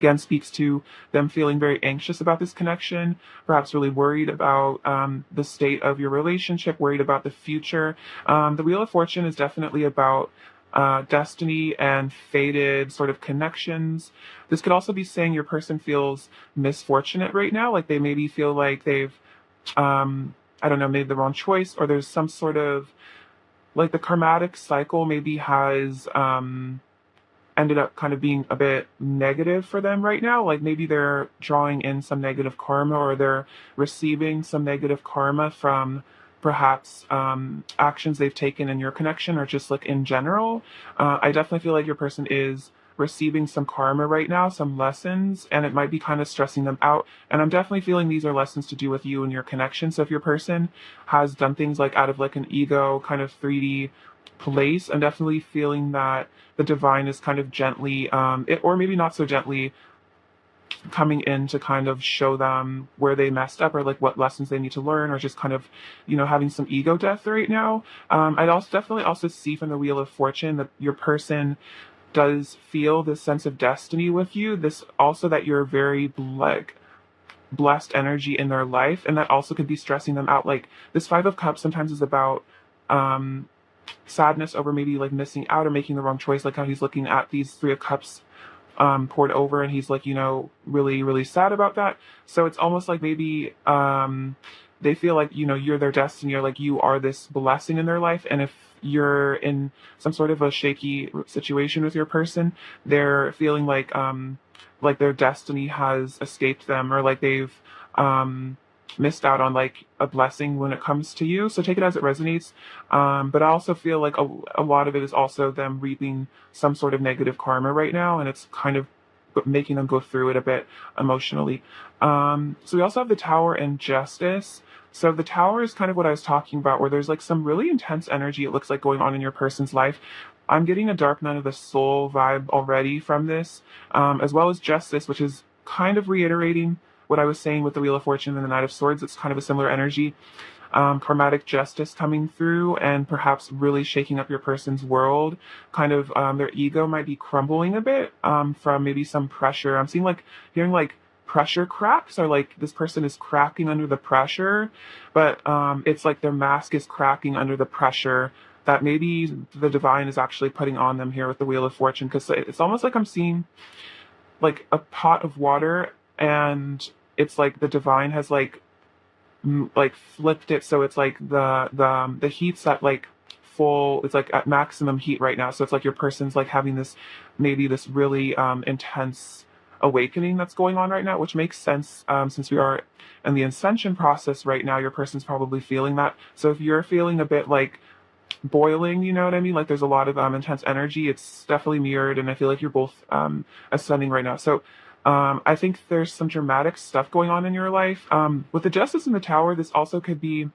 again speaks to them feeling very anxious about this connection, perhaps really worried about the state of your relationship, worried about the future. The Wheel of Fortune is definitely about destiny and fated sort of connections. This could also be saying your person feels misfortunate right now, like they maybe feel like they've, I don't know, made the wrong choice, or there's some sort of like the karmatic cycle maybe has ended up kind of being a bit negative for them right now. Like maybe they're drawing in some negative karma, or they're receiving some negative karma from perhaps actions they've taken in your connection, or just like in general. I definitely feel like your person is receiving some karma right now, some lessons, and it might be kind of stressing them out. And I'm definitely feeling these are lessons to do with you and your connection. So if your person has done things like out of like an ego kind of 3D place, I'm definitely feeling that the divine is kind of gently, or maybe not so gently, coming in to kind of show them where they messed up, or like what lessons they need to learn, or just kind of, having some ego death right now. I'd also definitely also see from the Wheel of Fortune that your person does feel this sense of destiny with you. This also that you're very like blessed energy in their life, and that also could be stressing them out. Like this Five of Cups sometimes is about um sadness over maybe like missing out or making the wrong choice, like how he's looking at these Three of Cups poured over, and he's like, really, really sad about that. So it's almost like maybe they feel like, you're their destiny, or like you are this blessing in their life. And if you're in some sort of a shaky situation with your person, they're feeling like their destiny has escaped them, or like they've missed out on like a blessing when it comes to you. So take it as it resonates. But I also feel like a lot of it is also them reaping some sort of negative karma right now, and it's kind of making them go through it a bit emotionally. So we also have the Tower and Justice. So the Tower is kind of what I was talking about, where there's like some really intense energy, it looks like, going on in your person's life. I'm getting a Dark Night of the Soul vibe already from this, as well as Justice, which is kind of reiterating what I was saying with the Wheel of Fortune and the Knight of Swords. It's kind of a similar energy. Karmatic justice coming through, and perhaps really shaking up your person's world. Kind of their ego might be crumbling a bit from maybe some pressure. I'm seeing like hearing like pressure cracks, or like this person is cracking under the pressure, but it's like their mask is cracking under the pressure that maybe the divine is actually putting on them here with the Wheel of Fortune. Because it's almost like I'm seeing like a pot of water, and it's like the divine has like flipped it, so it's like the heat's at like full, it's like at maximum heat right now. So it's like your person's like having this, maybe this really intense awakening that's going on right now, which makes sense, since we are in the ascension process right now. Your person's probably feeling that. So if you're feeling a bit like boiling, you know what I mean, like there's a lot of intense energy, it's definitely mirrored, and I feel like you're both ascending right now. So I think there's some dramatic stuff going on in your life. With the Justice in the Tower, this also could be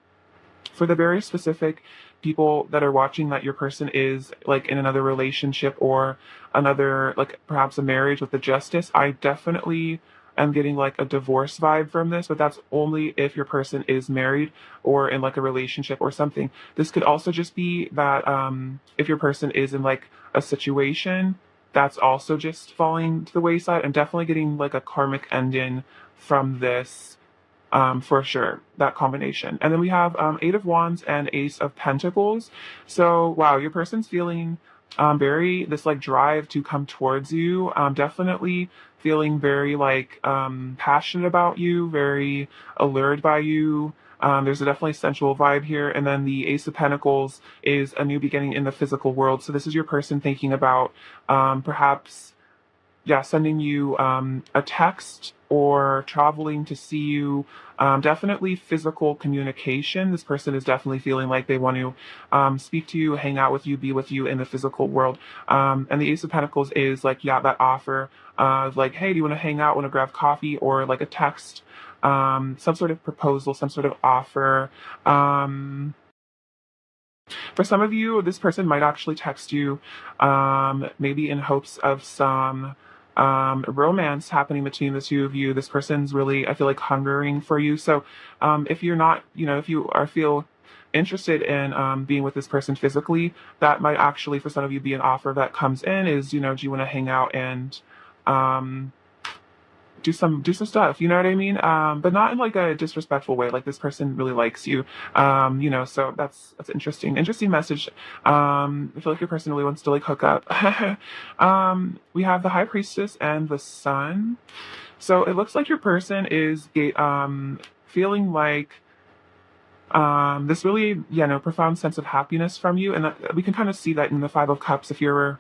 for the very specific people that are watching, that your person is like in another relationship, or another, like perhaps a marriage with the Justice. I definitely am getting like a divorce vibe from this, but that's only if your person is married or in like a relationship or something. This could also just be that if your person is in like a situation that's also just falling to the wayside. I'm definitely getting like a karmic ending from this, for sure, that combination. And then we have Eight of Wands and Ace of Pentacles. So wow, your person's feeling very this like drive to come towards you. Definitely feeling very like passionate about you, very allured by you. There's a definitely sensual vibe here. And then the Ace of Pentacles is a new beginning in the physical world. So this is your person thinking about perhaps, yeah, sending you a text, or traveling to see you. Definitely physical communication. This person is definitely feeling like they want to speak to you, hang out with you, be with you in the physical world. And the Ace of Pentacles is like, yeah, that offer of like, hey, do you want to hang out, want to grab coffee, or like a text, some sort of proposal, some sort of offer. For some of you, this person might actually text you, maybe in hopes of some romance happening between the two of you. This person's really, I feel like, hungering for you. So if you're not, if you are feel interested in being with this person physically, that might actually, for some of you, be an offer that comes in is, do you want to hang out and do some stuff, you know what I mean? But not in like a disrespectful way. Like this person really likes you, so that's interesting message. I feel like your person really wants to like hook up. We have the High Priestess and the Sun. So it looks like your person is feeling like this really, profound sense of happiness from you, and we can kind of see that in the Five of Cups. If you're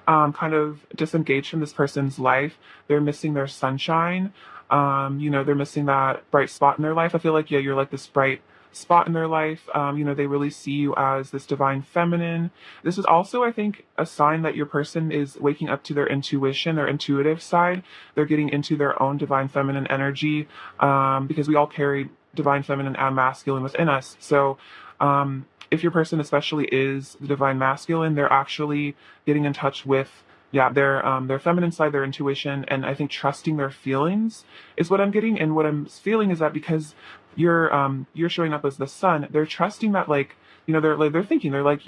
kind of disengaged from this person's life, they're missing their sunshine. They're missing that bright spot in their life. I feel like, yeah, you're like this bright spot in their life. They really see you as this divine feminine. This is also, I think, a sign that your person is waking up to their intuition, their intuitive side. They're getting into their own divine feminine energy, because we all carry divine feminine and masculine within us. So, if your person especially is the divine masculine, they're actually getting in touch with, yeah, their feminine side, their intuition, and I think trusting their feelings is what I'm getting. And what I'm feeling is that because you're showing up as the Sun, they're trusting that, like, they're thinking, they're like,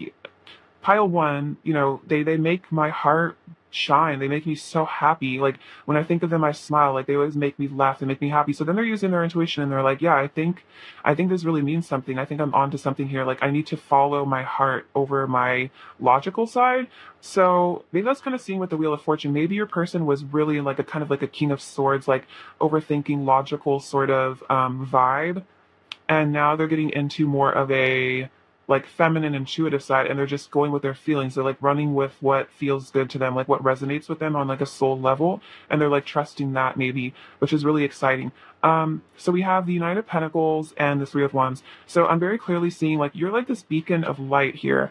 pile one, they make my heart shine. They make me so happy. Like when I think of them, I smile. Like they always make me laugh. They make me happy. So then they're using their intuition and they're like, yeah, I think this really means something. I think I'm onto something here. Like I need to follow my heart over my logical side. So maybe that's kind of seeing with the Wheel of Fortune. Maybe your person was really like a kind of like a King of Swords, like overthinking, logical sort of vibe. And now they're getting into more of a like feminine intuitive side, and they're just going with their feelings. They're like running with what feels good to them, like what resonates with them on like a soul level, and they're like trusting that maybe, which is really exciting. So we have the Knight of Pentacles and the Three of Wands. So I'm very clearly seeing like you're like this beacon of light here.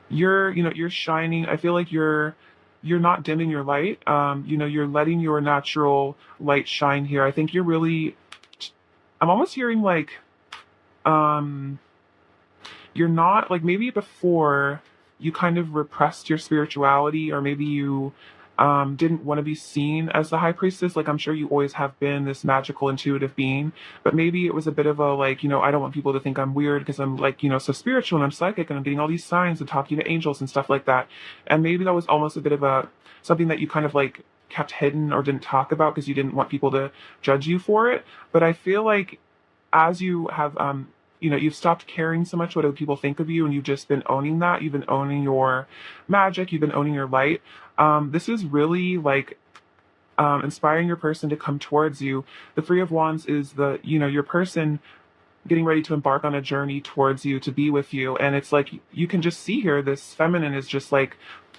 You're shining. I feel like you're not dimming your light. You're letting your natural light shine here. I think you're really, I'm almost hearing like um you're not, like, maybe before you kind of repressed your spirituality, or maybe you didn't want to be seen as the High Priestess. Like I'm sure you always have been this magical intuitive being, but maybe it was a bit of a like, I don't want people to think I'm weird because I'm like, so spiritual and I'm psychic and I'm getting all these signs and talking to angels and stuff like that. And maybe that was almost a bit of a something that you kind of like kept hidden or didn't talk about because you didn't want people to judge you for it. But I feel like as you have you've stopped caring so much what other people think of you, and you've just been owning that. You've been owning your magic. You've been owning your light. This is really like inspiring your person to come towards you. The Three of Wands is your person getting ready to embark on a journey towards you, to be with you. And it's like you can just see here this feminine is just like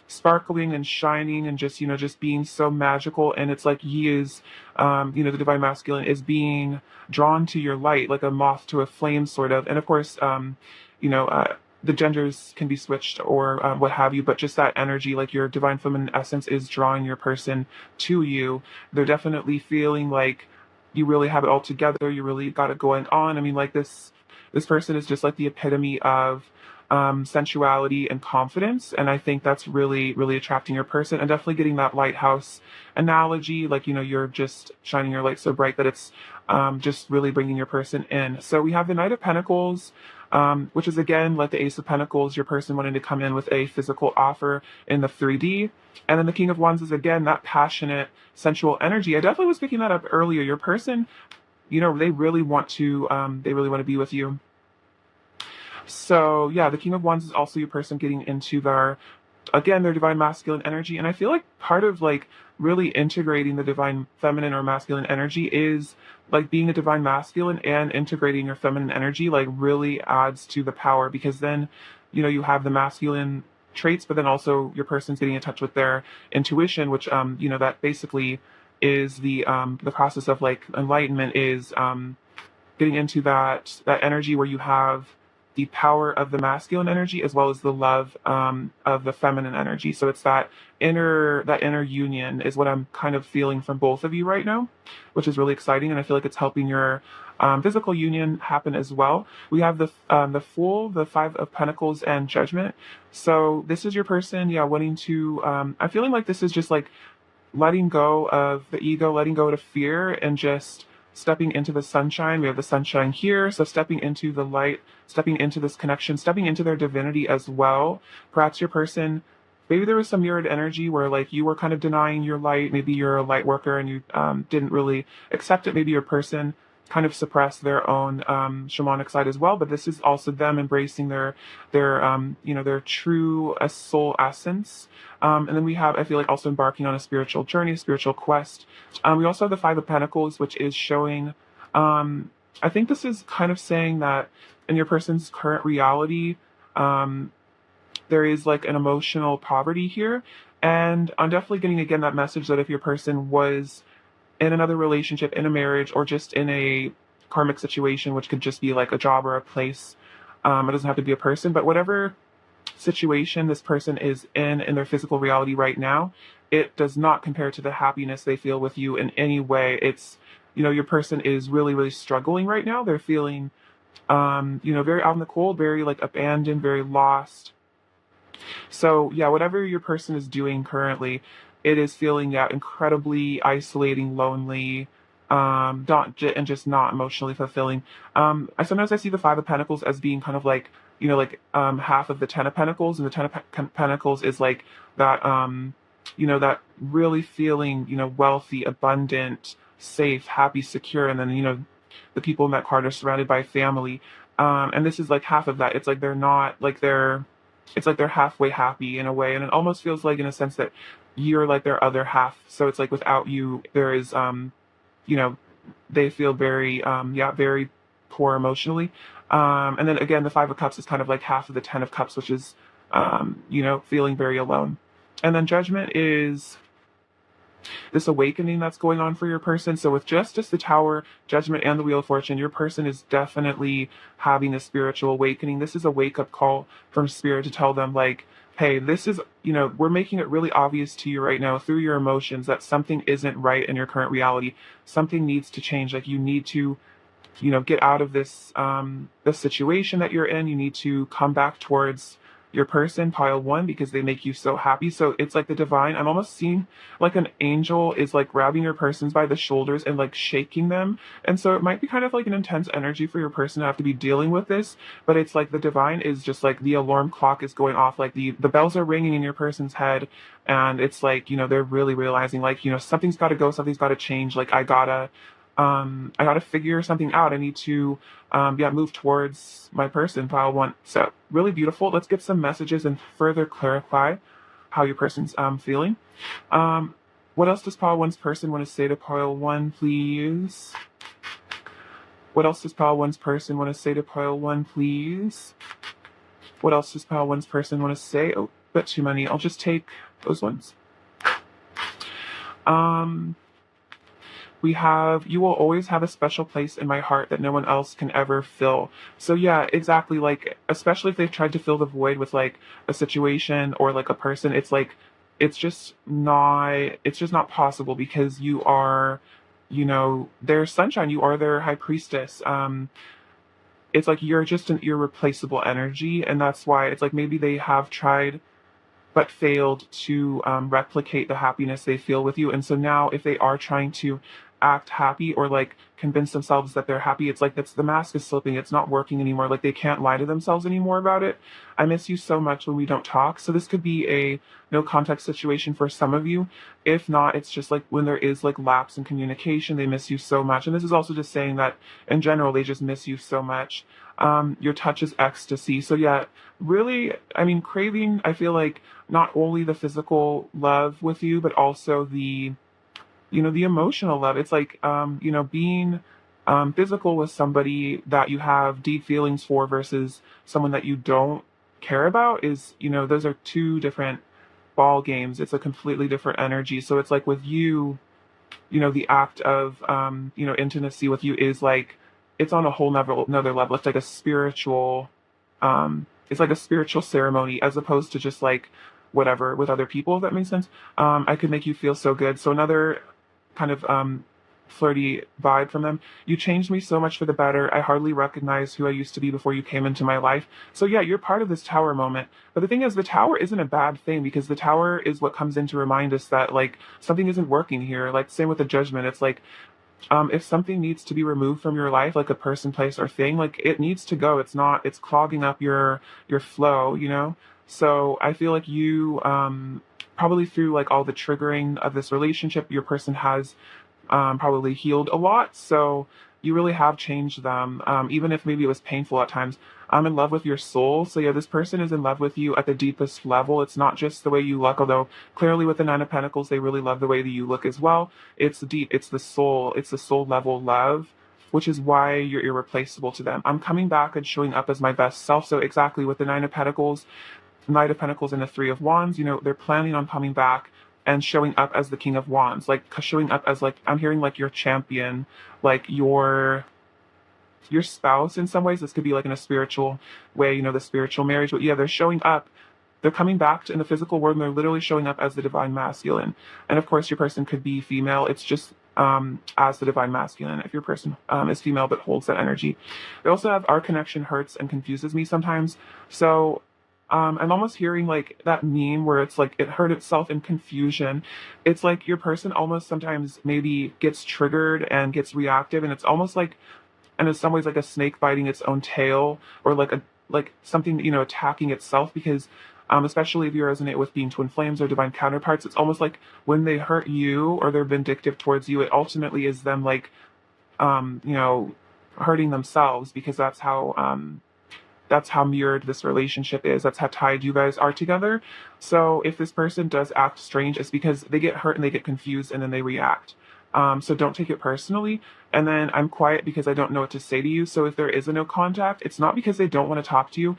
sparkling and shining and just being so magical. And it's like he is the divine masculine is being drawn to your light like a moth to a flame, sort of. And of course, the genders can be switched or what have you, but just that energy, like your divine feminine essence is drawing your person to you. They're definitely feeling like you really have it all together. You really got it going on. I mean, like this person is just like the epitome of sensuality and confidence. And I think that's really, really attracting your person, and definitely getting that lighthouse analogy. Like, you're just shining your light so bright that it's just really bringing your person in. So we have the Knight of Pentacles, which is again like the Ace of Pentacles, your person wanting to come in with a physical offer in the 3D. And then the King of Wands is again that passionate, sensual energy. I definitely was picking that up earlier. Your person, they really want to be with you. So yeah, the King of Wands is also your person getting into their divine masculine energy. And I feel like part of like really integrating the divine feminine or masculine energy is like being a divine masculine and integrating your feminine energy, like really adds to the power, because then, you have the masculine traits, but then also your person's getting in touch with their intuition, which, that basically is the process of like enlightenment, is getting into that energy where you have the power of the masculine energy as well as the love of the feminine energy. So it's that inner union is what I'm kind of feeling from both of you right now, which is really exciting, and I feel like it's helping your physical union happen as well. We have the Fool, the Five of Pentacles, and Judgment. So this is your person, wanting to. I'm feeling like this is just like letting go of the ego, letting go of fear, and just stepping into the sunshine. We have the sunshine here. So stepping into the light, stepping into this connection, stepping into their divinity as well. Perhaps your person maybe there was some mirrored energy where like you were kind of denying your light. Maybe you're a light worker and you didn't really accept it. Maybe your person kind of suppressed their own shamanic side as well. But this is also them embracing their true soul essence. And then we have, I feel like, also embarking on a spiritual journey, a spiritual quest. We also have the Five of Pentacles, which is showing. I think this is kind of saying that in your person's current reality, um, there is like an emotional poverty here. And I'm definitely getting again that message that if your person was in another relationship, in a marriage, or just in a karmic situation, which could just be like a job or a place, it doesn't have to be a person, but whatever situation this person is in their physical reality right now, it does not compare to the happiness they feel with you in any way. It's, your person is really, really struggling right now. They're feeling, very out in the cold, very like abandoned, very lost. So yeah, whatever your person is doing currently, it is feeling yeah incredibly isolating, lonely, and just not emotionally fulfilling. I sometimes I see the Five of Pentacles as being kind of like half of the Ten of Pentacles, and the Ten of Pentacles is like that that really feeling wealthy, abundant, safe, happy, secure, and then the people in that card are surrounded by family. And this is like half of that. It's like they're not like they're it's like they're halfway happy in a way, and it almost feels like in a sense that you're like their other half. So it's like without you there is you know they feel very very poor emotionally. And then again the Five of Cups is kind of like half of the Ten of Cups, which is feeling very alone. And then Judgment is this awakening that's going on for your person. So with just the Tower, Judgment, and the Wheel of Fortune, your person is definitely having a spiritual awakening. This is a wake-up call from Spirit to tell them, like, hey, this is, we're making it really obvious to you right now through your emotions that something isn't right in your current reality. Something needs to change. Like, you need to get out of this situation that you're in. You need to come back towards your person, pile one, because they make you so happy. So it's like the divine. I'm almost seeing like an angel is like grabbing your persons by the shoulders and like shaking them. And so it might be kind of like an intense energy for your person to have to be dealing with this. But it's like the divine is just like the alarm clock is going off, like the bells are ringing in your person's head. And it's like, they're really realizing like, something's got to go, something's got to change. Like I gotta figure something out. I need to move towards my person, pile one. So really beautiful. Let's get some messages and further clarify how your person's feeling. um what else does pile one's person want to say to pile one, please? What else does pile one's person want to say to pile one, please? What else does pile one's person want to say? Oh, bit too many. I'll just take those ones. um we have, you will always have a special place in my heart that no one else can ever fill. So yeah, exactly. Like, especially if they've tried to fill the void with like a situation or like a person, it's like, it's just not possible because you are, their sunshine, you are their high priestess. It's like you're just an irreplaceable energy. And that's why it's like maybe they have tried but failed to replicate the happiness they feel with you. And so now, if they are trying to act happy or like convince themselves that they're happy, it's like the mask is slipping. It's not working anymore. Like they can't lie to themselves anymore about it. I miss you so much when we don't talk. So this could be a no context situation for some of you. If not, it's just like when there is like lapse in communication, they miss you so much. And this is also just saying that in general, they just miss you so much. Your touch is ecstasy. So yeah, really, I mean, craving, I feel like not only the physical love with you, but also the emotional love. It's like, being physical with somebody that you have deep feelings for versus someone that you don't care about is, those are two different ball games. It's a completely different energy. So it's like with you, the act of, intimacy with you is like, it's on a whole another level. It's like a spiritual, it's like a spiritual ceremony as opposed to just like whatever with other people, if that makes sense. I could make you feel so good. So another kind of flirty vibe from them. You changed me so much for the better. I hardly recognize who I used to be before you came into my life. So yeah, you're part of this tower moment. But the thing is, the tower isn't a bad thing because the tower is what comes in to remind us that like something isn't working here. Like same with the Judgment. It's like if something needs to be removed from your life, like a person, place, or thing, like it needs to go. It's clogging up your flow, So I feel like you, probably through like all the triggering of this relationship, your person has probably healed a lot. So you really have changed them, even if maybe it was painful at times. I'm in love with your soul. So yeah, this person is in love with you at the deepest level. It's not just the way you look, although clearly with the Nine of Pentacles, they really love the way that you look as well. It's deep. It's the soul level love, which is why you're irreplaceable to them. I'm coming back and showing up as my best self. So exactly with the Nine of Pentacles, Knight of Pentacles and the Three of Wands, they're planning on coming back and showing up as the King of Wands, like showing up as like I'm hearing like your champion, like your spouse in some ways. This could be like in a spiritual way, the spiritual marriage. But yeah, they're showing up. They're coming back in the physical world and they're literally showing up as the divine masculine. And of course, your person could be female. It's just as the divine masculine if your person is female but holds that energy. They also have our connection hurts and confuses me sometimes. So I'm almost hearing like that meme where it's like it hurt itself in confusion. It's like your person almost sometimes maybe gets triggered and gets reactive, and it's almost like, and in some ways like a snake biting its own tail, or like something attacking itself, because especially if you resonate with being twin flames or divine counterparts, it's almost like when they hurt you or they're vindictive towards you, it ultimately is them like um you know hurting themselves, because that's how mirrored this relationship is. That's how tied you guys are together. So if this person does act strange, it's because they get hurt and they get confused and then they react. So don't take it personally. And then I'm quiet because I don't know what to say to you. So if there is a no contact, it's not because they don't want to talk to you.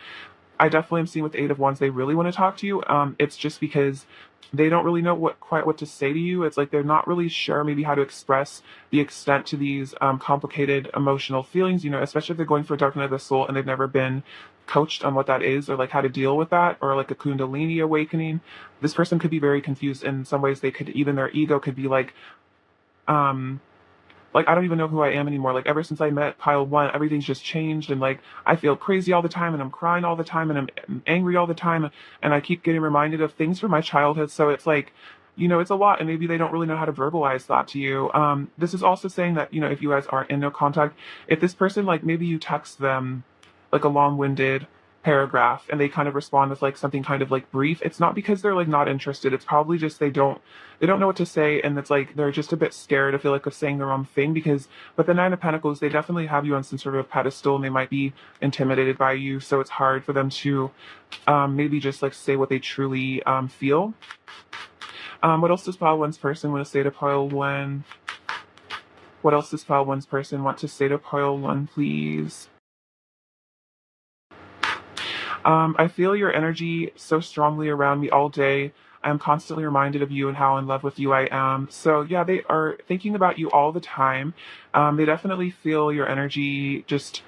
I definitely am seeing with the Eight of Wands, they really want to talk to you. It's just because they don't really know quite what to say to you. It's like they're not really sure maybe how to express the extent to these complicated emotional feelings, especially if they're going for a dark night of the soul and they've never been coached on what that is, or like how to deal with that, or like a Kundalini awakening. This person could be very confused. In some ways, they could, even their ego could be um, like I don't even know who I am anymore. Like ever since I met pile one, everything's just changed, and like I feel crazy all the time, and I'm crying all the time, and I'm angry all the time, and I keep getting reminded of things from my childhood. So it's like, it's a lot, and maybe they don't really know how to verbalize that to you. This is also saying that if you guys aren't in no contact, if this person, like, maybe you text them like a long-winded paragraph and they kind of respond with like something kind of like brief, it's not because they're like not interested. It's probably just they don't know what to say, and it's like they're just a bit scared, I feel like, of saying the wrong thing. Because but the Nine of Pentacles, they definitely have you on some sort of pedestal and they might be intimidated by you, so it's hard for them to maybe just like say what they truly feel. What else does pile one's person want to say to pile one? What else does pile one's person want to say to pile one, please? I feel your energy so strongly around me all day. I'm constantly reminded of you and how in love with you I am. So yeah, they are thinking about you all the time. They definitely feel your energy just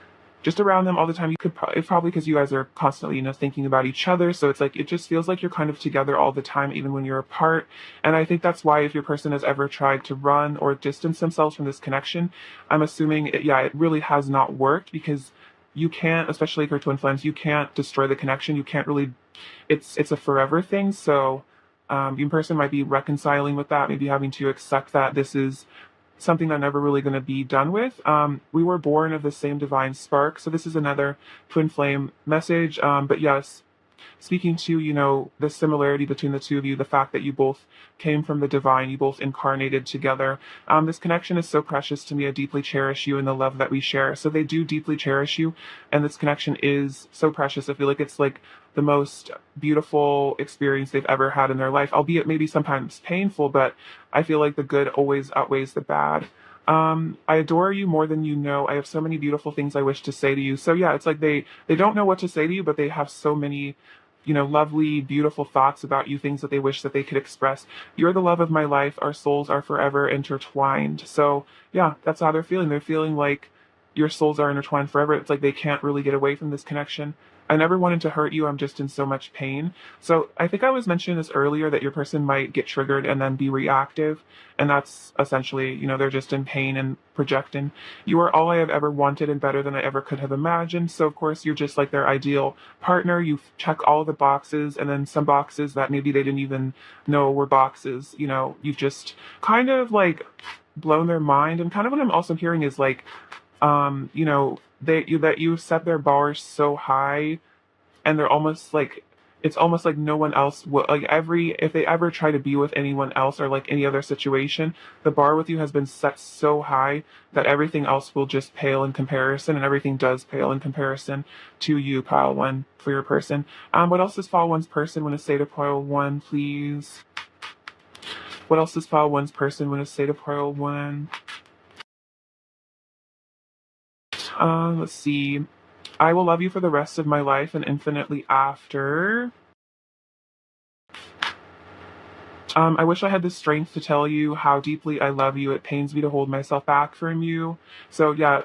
around them all the time. You could it's probably because you guys are constantly, thinking about each other. So it's like it just feels like you're kind of together all the time, even when you're apart. And I think that's why if your person has ever tried to run or distance themselves from this connection, I'm assuming it really has not worked, because you can't, especially if you're twin flames, you can't destroy the connection. You can't really, it's a forever thing. So your person might be reconciling with that, maybe having to accept that this is something they're never really going to be done with. We were born of the same divine spark. So this is another twin flame message. But yes, speaking to, the similarity between the two of you, the fact that you both came from the divine, you both incarnated together. This connection is so precious to me. I deeply cherish you and the love that we share. So they do deeply cherish you, and this connection is so precious. I feel like it's like the most beautiful experience they've ever had in their life, albeit maybe sometimes painful, but I feel like the good always outweighs the bad. I adore you more than you know. I have so many beautiful things I wish to say to you. So yeah, it's like they don't know what to say to you, but they have so many lovely, beautiful thoughts about you, things that they wish that they could express. You're the love of my life. Our souls are forever intertwined. So yeah, that's how they're feeling. They're feeling like your souls are intertwined forever. It's like they can't really get away from this connection. I never wanted to hurt you. I'm just in so much pain. So I think I was mentioning this earlier, that your person might get triggered and then be reactive. And that's essentially, they're just in pain and projecting. You are all I have ever wanted and better than I ever could have imagined. So of course you're just like their ideal partner. You check all the boxes, and then some boxes that maybe they didn't even know were boxes. You've just kind of like blown their mind. And kind of what I'm also hearing is like, that you set their bar so high, and they're almost like it's almost like no one else will, like, if they ever try to be with anyone else or like any other situation, the bar with you has been set so high that everything else will just pale in comparison, and everything does pale in comparison to you, pile one, for your person. What else does pile one's person want to say to pile one, please? What else does pile one's person want to say to pile one? Let's see. I will love you for the rest of my life and infinitely after. I wish I had the strength to tell you how deeply I love you. It pains me to hold myself back from you. So yeah,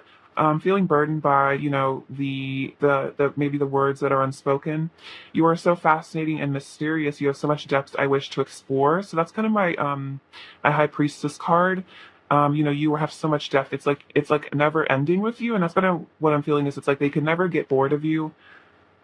feeling burdened by, the maybe the words that are unspoken. You are so fascinating and mysterious. You have so much depth I wish to explore. So that's kind of my High Priestess card. You have so much depth. It's like never ending with you, and that's kind of what I'm feeling. Is it's like they could never get bored of you,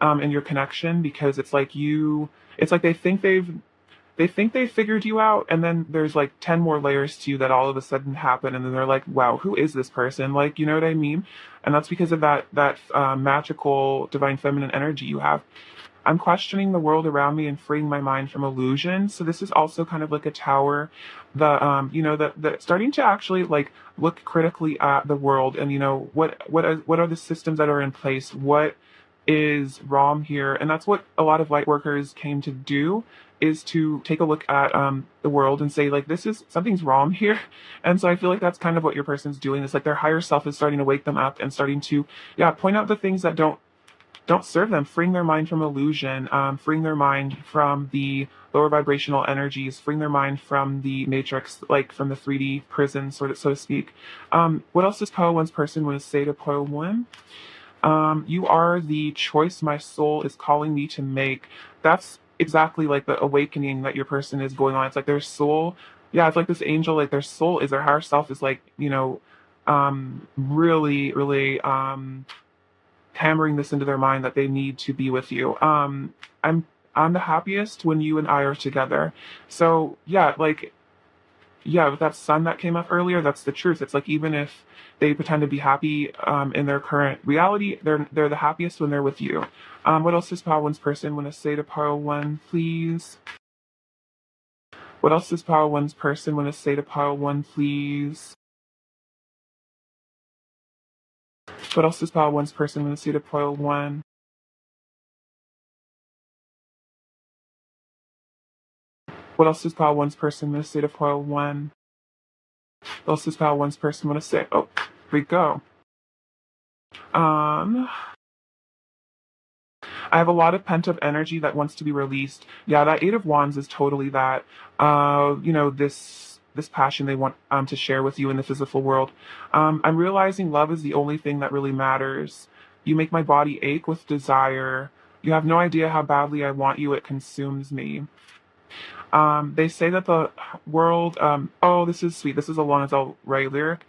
in your connection, because it's like you. It's like they think they figured you out, and then there's like 10 more layers to you that all of a sudden happen, and then they're like, wow, who is this person? Like, you know what I mean? And that's because of that magical divine feminine energy you have. I'm questioning the world around me and freeing my mind from illusion. So this is also kind of like a tower. The starting to actually like look critically at the world, and what are the systems that are in place? What is wrong here? And that's what a lot of light workers came to do, is to take a look at the world and say, like, this is something's wrong here. And so I feel like that's kind of what your person's doing. It's like their higher self is starting to wake them up and starting to, yeah, point out the things that don't serve them, freeing their mind from illusion, freeing their mind from the lower vibrational energies, freeing their mind from the matrix, like from the 3D prison, sort of, so to speak. What else does Poe One's person want to say to Poe One? You are the choice my soul is calling me to make. That's exactly like the awakening that your person is going on. It's like their soul, yeah, it's like this angel, like their soul is their higher self is like, really, really, hammering this into their mind that they need to be with you. I'm the happiest when you and I are together. So yeah, like, yeah, with that sun that came up earlier, that's the truth. It's like even if they pretend to be happy in their current reality, they're the happiest when they're with you. What else does Power One's person want to say to Power One, please? What else does Power One's person want to say to Power One, please? What else does Power One's person want to say to Power One? What else does Power One's person want to say to Power One? What else does Power One's person want to say? Oh, here we go. Um, I have a lot of pent up energy that wants to be released. Yeah, that Eight of Wands is totally that. This passion they want to share with you in the physical world. I'm realizing love is the only thing that really matters. You make my body ache with desire. You have no idea how badly I want you. It consumes me. They say that the world, oh, this is sweet. This is a Lana Ray lyric.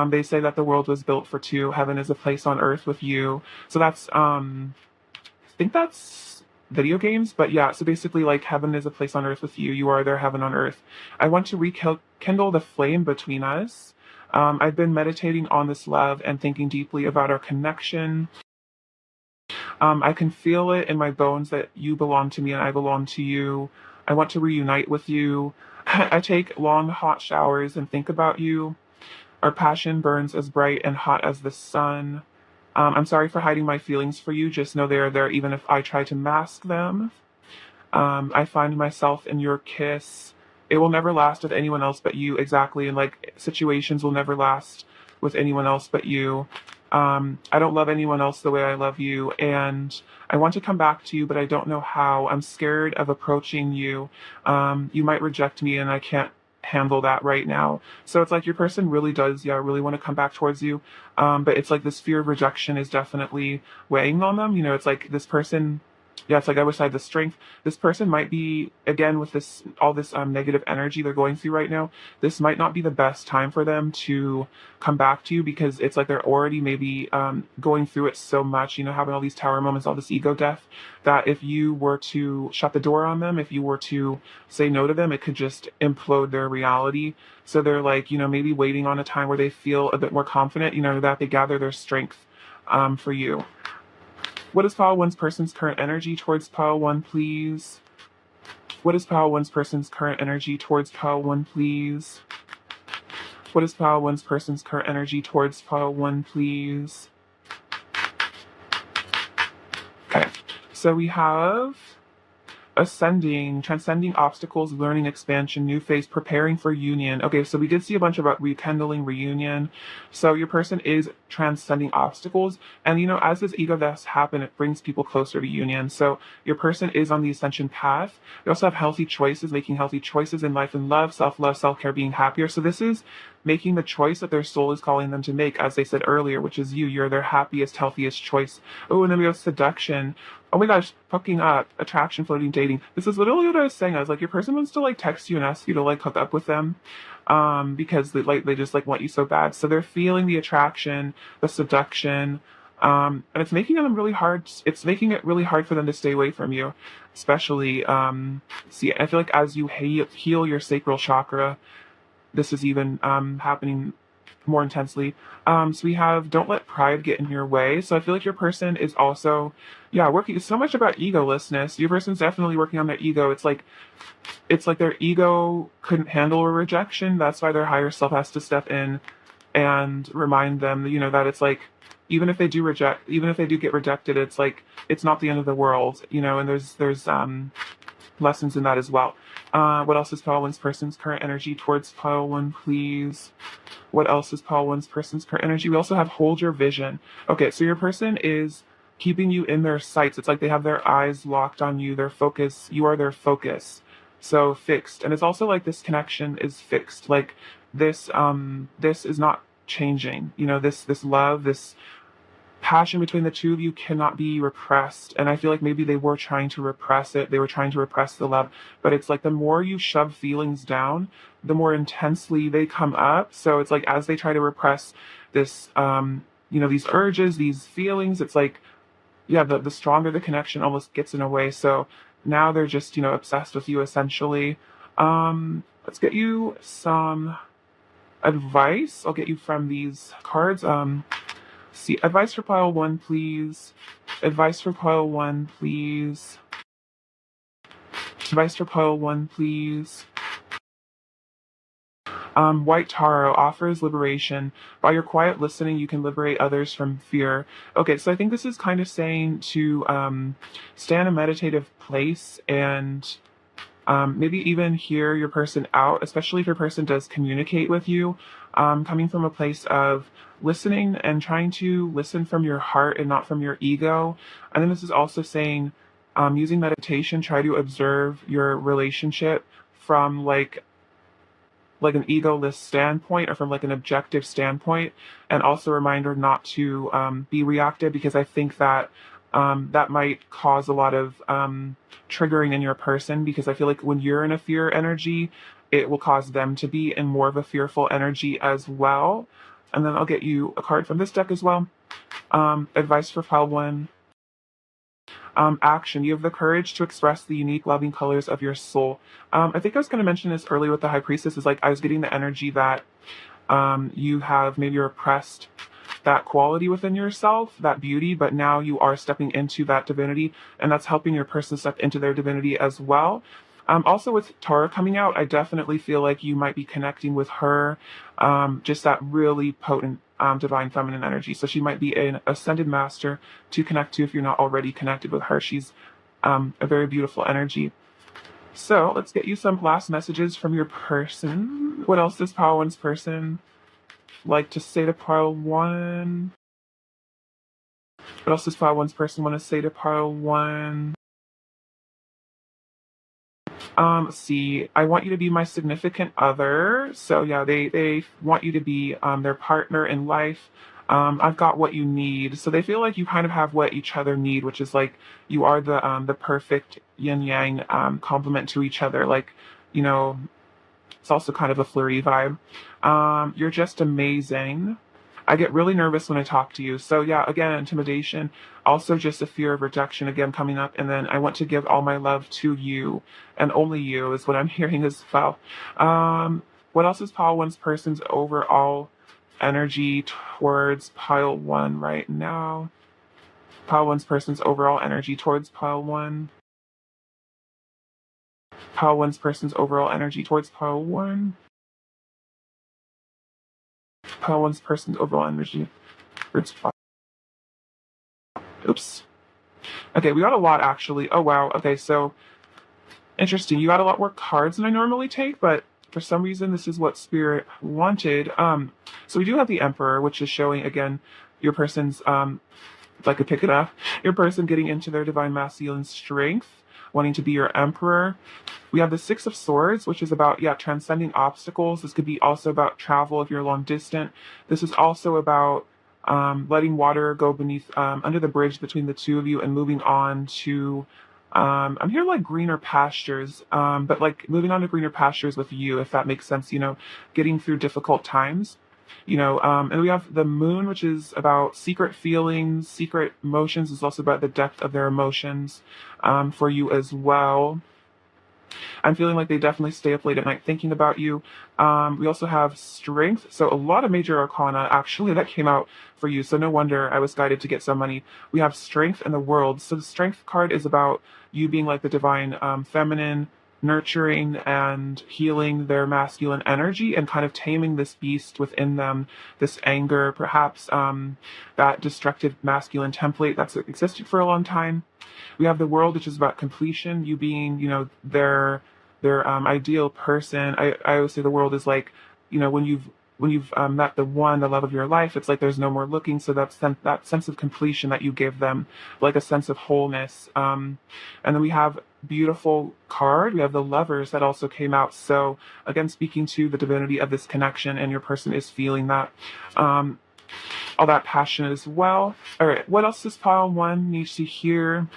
They say that the world was built for two. Heaven is a place on earth with you. So that's, I think that's video games, but yeah, so basically, like, heaven is a place on earth with you. You are their heaven on earth. I want to rekindle the flame between us. I've been meditating on this love and thinking deeply about our connection. I can feel it in my bones that you belong to me and I belong to you. I want to reunite with you. I take long, hot showers and think about you. Our passion burns as bright and hot as the sun. I'm sorry for hiding my feelings for you. Just know they are there even if I try to mask them. I find myself in your kiss. It will never last with anyone else but you, exactly. And like situations will never last with anyone else but you. I don't love anyone else the way I love you. And I want to come back to you, but I don't know how. I'm scared of approaching you. You might reject me, and I can't handle that right now. So it's like your person really does, yeah, really want to come back towards you. But it's like this fear of rejection is definitely weighing on them. It's like this person, yeah, it's like I wish I had the strength. This person might be, again, with this all this negative energy they're going through right now. This might not be the best time for them to come back to you, because it's like they're already maybe going through it so much. Having all these tower moments, all this ego death. That if you were to shut the door on them, if you were to say no to them, it could just implode their reality. So they're like, maybe waiting on a time where they feel a bit more confident. That they gather their strength for you. What is pile one's person's current energy towards pile one, please? What is pile one's person's current energy towards pile one, please? What is pile one's person's current energy towards pile one, please? Okay, so we have ascending, transcending obstacles, learning expansion, new phase, preparing for union. Okay, so we did see a bunch about rekindling, reunion. So your person is transcending obstacles. And, as this ego deaths happen, it brings people closer to union. So your person is on the ascension path. They also have healthy choices, making healthy choices in life and love, self-care, being happier. So this is making the choice that their soul is calling them to make, as they said earlier, which is you. You're their happiest, healthiest choice. Oh, and then we have seduction. Oh my gosh, hooking up, attraction, floating, dating. This is literally what I was saying. I was like, your person wants to text you and ask you to hook up with them, because they just want you so bad. So they're feeling the attraction, the seduction, and it's making them really hard. It's making it really hard for them to stay away from you, especially. See, I feel like as you heal your sacral chakra, this is even happening more intensely. So we have don't let pride get in your way. So I feel like your person is also, working so much about egolessness. Your person's definitely working on their ego. It's like their ego couldn't handle a rejection. That's why their higher self has to step in and remind them, that it's even if they do get rejected, it's not the end of the world, and there's lessons in that as well. What else is pile one's person's current energy towards pile one, please? What else is pile one's person's current energy? We also have hold your vision. Okay, so your person is keeping you in their sights. It's like they have their eyes locked on you, their focus. You are their focus. So fixed. And it's also like this connection is fixed. Like this is not changing. This love, this passion between the two of you cannot be repressed. And I feel like maybe they were trying to repress it. They were trying to repress the love. But it's like the more you shove feelings down, the more intensely they come up. So it's like as they try to repress this, these urges, these feelings, it's like, the stronger the connection almost gets in a way. So now they're just, obsessed with you essentially. Let's get you some advice. I'll get you from these cards. See, advice for pile one, please. Advice for pile one, please. Advice for pile one, please. White Tarot offers liberation. By your quiet listening, you can liberate others from fear. Okay, so I think this is kind of saying to stay in a meditative place and maybe even hear your person out, especially if your person does communicate with you, coming from a place of listening and trying to listen from your heart and not from your ego. And then this is also saying, using meditation, try to observe your relationship from like an egoless standpoint or from an objective standpoint, and also a reminder not to be reactive, because I think that that might cause a lot of triggering in your person, because I feel like when you're in a fear energy, it will cause them to be in more of a fearful energy as well. And then I'll get you a card from this deck as well. Advice for pile one. Action. You have the courage to express the unique, loving colors of your soul. I think I was going to mention this earlier with the High Priestess. Is I was getting the energy that you have maybe repressed that quality within yourself, that beauty, but now you are stepping into that divinity, and that's helping your person step into their divinity as well. Also, with Tara coming out, I definitely feel like you might be connecting with her, just that really potent divine feminine energy. So she might be an ascended master to connect to if you're not already connected with her. She's a very beautiful energy. So let's get you some last messages from your person. What else does pile one's person like to say to pile one? What else does pile one's person want to say to pile one? See, I want you to be my significant other. So yeah, they want you to be their partner in life. I've got what you need. So they feel like you kind of have what each other need, which is you are the perfect yin yang complement to each other. It's also kind of a flirty vibe. You're just amazing. I get really nervous when I talk to you. So yeah, again, intimidation, also just a fear of rejection again coming up. And then I want to give all my love to you, and only you is what I'm hearing as well. What else is pile one's person's overall energy towards pile one right now? Pile one's person's overall energy towards pile one. Pile one's person's overall energy towards pile one. Pile one's person's overall energy towards pile. Oops. Okay, we got a lot actually. Oh wow. Okay, so interesting. You got a lot more cards than I normally take, but for some reason this is what Spirit wanted. So we do have the Emperor, which is showing again your person's if I could pick it up, your person getting into their divine masculine strength, wanting to be your emperor. We have the Six of Swords, which is about, yeah, transcending obstacles. This could be also about travel if you're long distant. This is also about letting water go beneath, under the bridge between the two of you and moving on to, I'm here like greener pastures, but like moving on to greener pastures with you, if that makes sense, getting through difficult times. And we have the Moon, which is about secret feelings, secret emotions. Is also about the depth of their emotions for you as well. I'm feeling like they definitely stay up late at night thinking about you. We also have Strength. So a lot of major arcana actually that came out for you. So no wonder I was guided to get some money. We have Strength in the World. So the Strength card is about you being like the divine feminine, nurturing and healing their masculine energy and kind of taming this beast within them, this anger, perhaps that destructive masculine template that's existed for a long time. We have the World, which is about completion, you being, their ideal person. I always say the World is like, when you've met the one, the love of your life, it's like there's no more looking. So that sense of completion that you give them, like a sense of wholeness. And then we have beautiful card. We have the Lovers that also came out. So again, speaking to the divinity of this connection, and your person is feeling that. All that passion as well. All right, what else does pile one need to hear?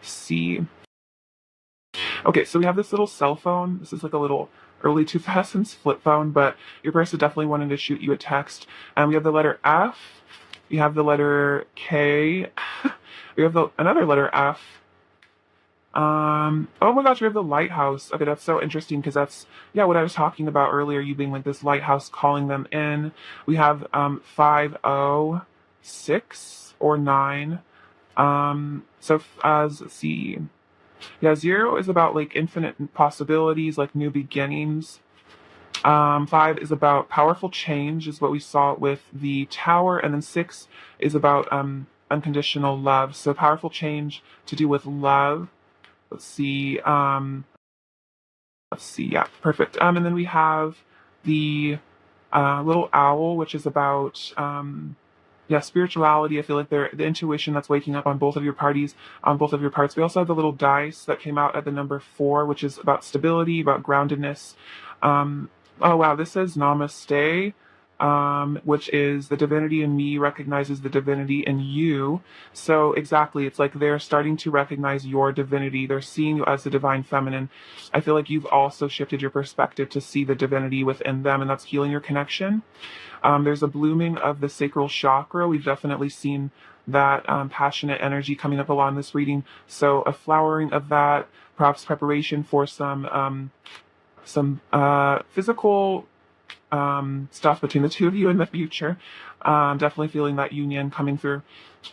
See. Okay, so we have this little cell phone. This is like a little early 2000s flip phone, but your person definitely wanted to shoot you a text. And we have the letter F. You have the letter K. We have another letter F. Oh my gosh, we have the lighthouse. Okay, that's so interesting because that's, yeah, what I was talking about earlier, you being like this lighthouse calling them in. We have 506 or 9. So as, let's see. Yeah, 0 is about like infinite possibilities, like new beginnings. 5 is about powerful change, is what we saw with the Tower, and then 6 is about unconditional love. So powerful change to do with love. Let's see. Yeah, perfect. And then we have the little owl, which is about yeah, spirituality. I feel like the intuition that's waking up on both of your parties, on both of your parts. We also have the little dice that came out at the number 4, which is about stability, about groundedness. Oh wow, this says Namaste, which is the divinity in me recognizes the divinity in you. So exactly, it's like they're starting to recognize your divinity. They're seeing you as the divine feminine. I feel like you've also shifted your perspective to see the divinity within them, and that's healing your connection. There's a blooming of the sacral chakra. We've definitely seen that passionate energy coming up along this reading. So a flowering of that, perhaps preparation for some physical stuff between the two of you in the future. Definitely feeling that union coming through.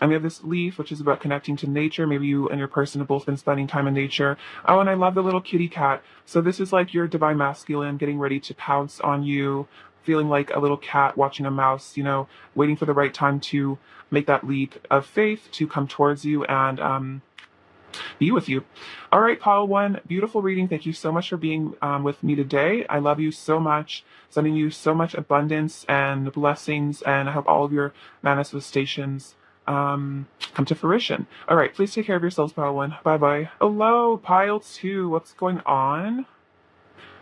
And we have this leaf, which is about connecting to nature. Maybe you and your person have both been spending time in nature. Oh, and I love the little kitty cat. So this is like your divine masculine getting ready to pounce on you, feeling like a little cat watching a mouse, waiting for the right time to make that leap of faith to come towards you and be with you. All right, pile one, beautiful reading. Thank you so much for being with me today. I love you so much, sending you so much abundance and blessings, and I hope all of your manifestations come to fruition. All right, please take care of yourselves, pile one. Bye-bye. Hello, pile two. What's going on?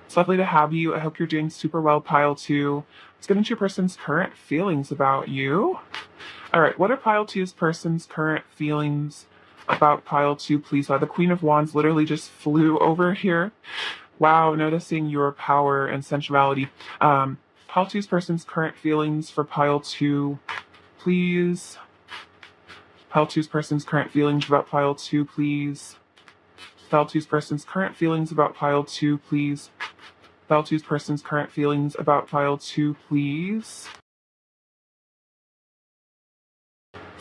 It's lovely to have you. I hope you're doing super well, pile two. Let's get into your person's current feelings about you. All right, what are pile two's person's current feelings about pile two, please? Wow, the Queen of Wands literally just flew over here. Wow, noticing your power and sensuality. Pile two's person's current feelings for pile two, please. Pile two's person's current feelings about pile two, please. Pile two's person's current feelings about pile two, please. File two's person's current feelings about file two, please.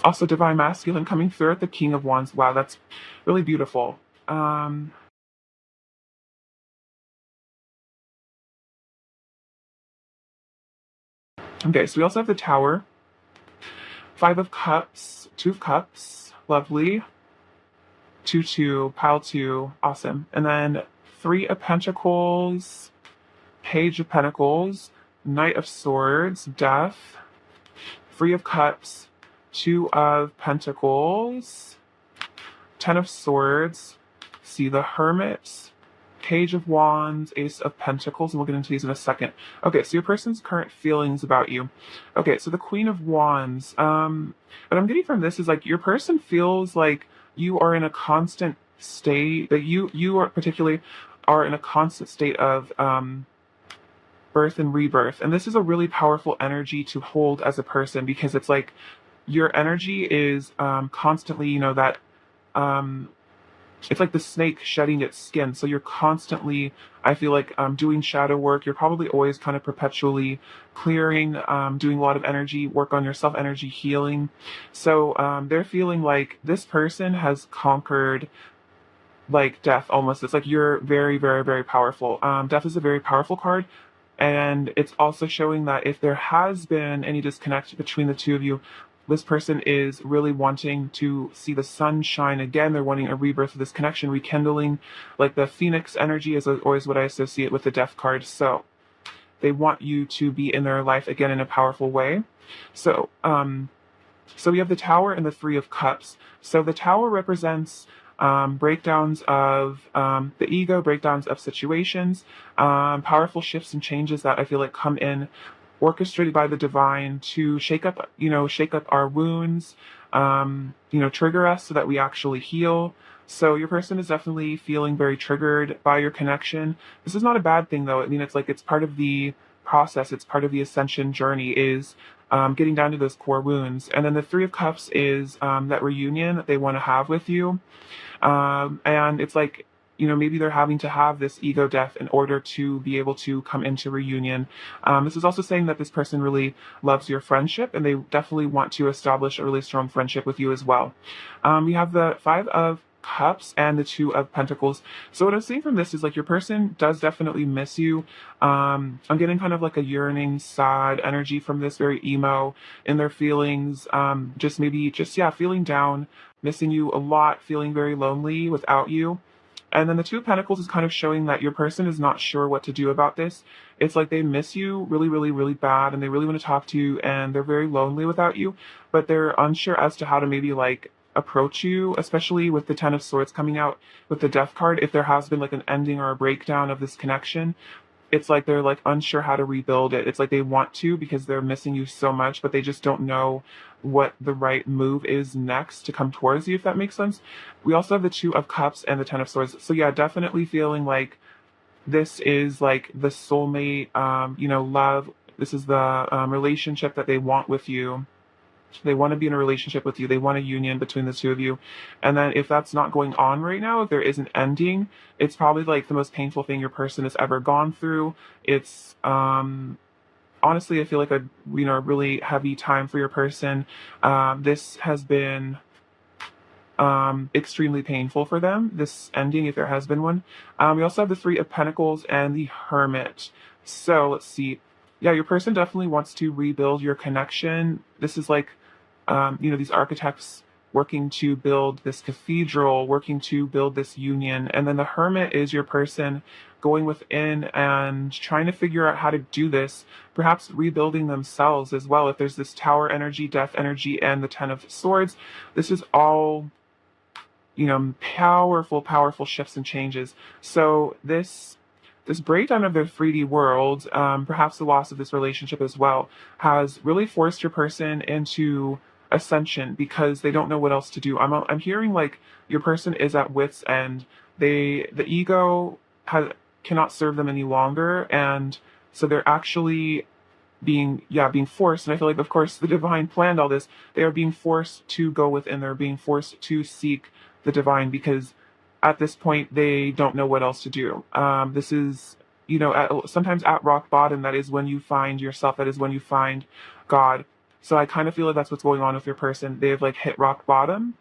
Also, divine masculine coming through at the King of Wands. Wow, that's really beautiful. Um, okay, so we also have the Tower, Five of Cups, Two of Cups, lovely. 2-2, pile two, awesome. And then Three of Pentacles, Page of Pentacles, Knight of Swords, Death, Three of Cups, Two of Pentacles, Ten of Swords, see the Hermit, Page of Wands, Ace of Pentacles, and we'll get into these in a second. Okay, so your person's current feelings about you. Okay, so the Queen of Wands. What I'm getting from this is like your person feels like you are in a constant state, that you are particularly are in a constant state of birth and rebirth. And this is a really powerful energy to hold as a person, because it's like your energy is constantly, that um, it's like the snake shedding its skin. So you're constantly, I feel like, doing shadow work. You're probably always kind of perpetually clearing, doing a lot of energy work on yourself, energy healing. So they're feeling like this person has conquered like death almost. It's like you're very, very, very powerful. Death is a very powerful card. And it's also showing that if there has been any disconnect between the two of you, this person is really wanting to see the sun shine again. They're wanting a rebirth of this connection, rekindling, like the phoenix energy is always what I associate with the death card. So they want you to be in their life again in a powerful way. So we have the Tower and the Three of Cups. So the Tower represents breakdowns of the ego, breakdowns of situations, powerful shifts and changes that I feel like come in, orchestrated by the divine to shake up, shake up our wounds, trigger us so that we actually heal. So your person is definitely feeling very triggered by your connection. This is not a bad thing, though. I mean, it's like it's part of the process. It's part of the ascension journey, is getting down to those core wounds. And then the Three of Cups is that reunion that they want to have with you. And it's like, maybe they're having to have this ego death in order to be able to come into reunion. This is also saying that this person really loves your friendship, and they definitely want to establish a really strong friendship with you as well. We have the Five of Cups and the Two of Pentacles. So what I'm seeing from this is like your person does definitely miss you. I'm getting kind of like a yearning, sad energy from this, very emo in their feelings. Yeah, feeling down, missing you a lot, feeling very lonely without you. And then the Two of Pentacles is kind of showing that your person is not sure what to do about this. It's like they miss you really, really, really bad, and they really want to talk to you, and they're very lonely without you, but they're unsure as to how to maybe like approach you, especially with the Ten of Swords coming out with the Death card. If there has been like an ending or a breakdown of this connection, it's like they're like unsure how to rebuild it. It's like they want to because they're missing you so much, but they just don't know what the right move is next to come towards you, if that makes sense. We also have the Two of Cups and the Ten of Swords. So yeah, definitely feeling like this is like the soulmate, love. This is the relationship that they want with you. They want to be in a relationship with you. They want a union between the two of you. And then if that's not going on right now, if there is an ending, it's probably like the most painful thing your person has ever gone through. It's honestly, I feel like a really heavy time for your person. This has been extremely painful for them, this ending, if there has been one. We also have the Three of Pentacles and the Hermit. So let's see. Yeah, your person definitely wants to rebuild your connection. This is like, these architects working to build this cathedral, working to build this union. And then the Hermit is your person going within and trying to figure out how to do this, perhaps rebuilding themselves as well. If there's this Tower energy, Death energy, and the Ten of Swords, this is all powerful, powerful shifts and changes. So this breakdown of their 3D world, perhaps the loss of this relationship as well, has really forced your person into ascension because they don't know what else to do. I'm hearing like your person is at wit's end. The ego cannot serve them any longer, and so they're actually being forced. And I feel like, of course, the divine planned all this. They are being forced to go within. They're being forced to seek the divine because at this point they don't know what else to do. This is sometimes at rock bottom, that is when you find yourself, that is when you find God. So I kind of feel like that's what's going on with your person. They've like hit rock bottom,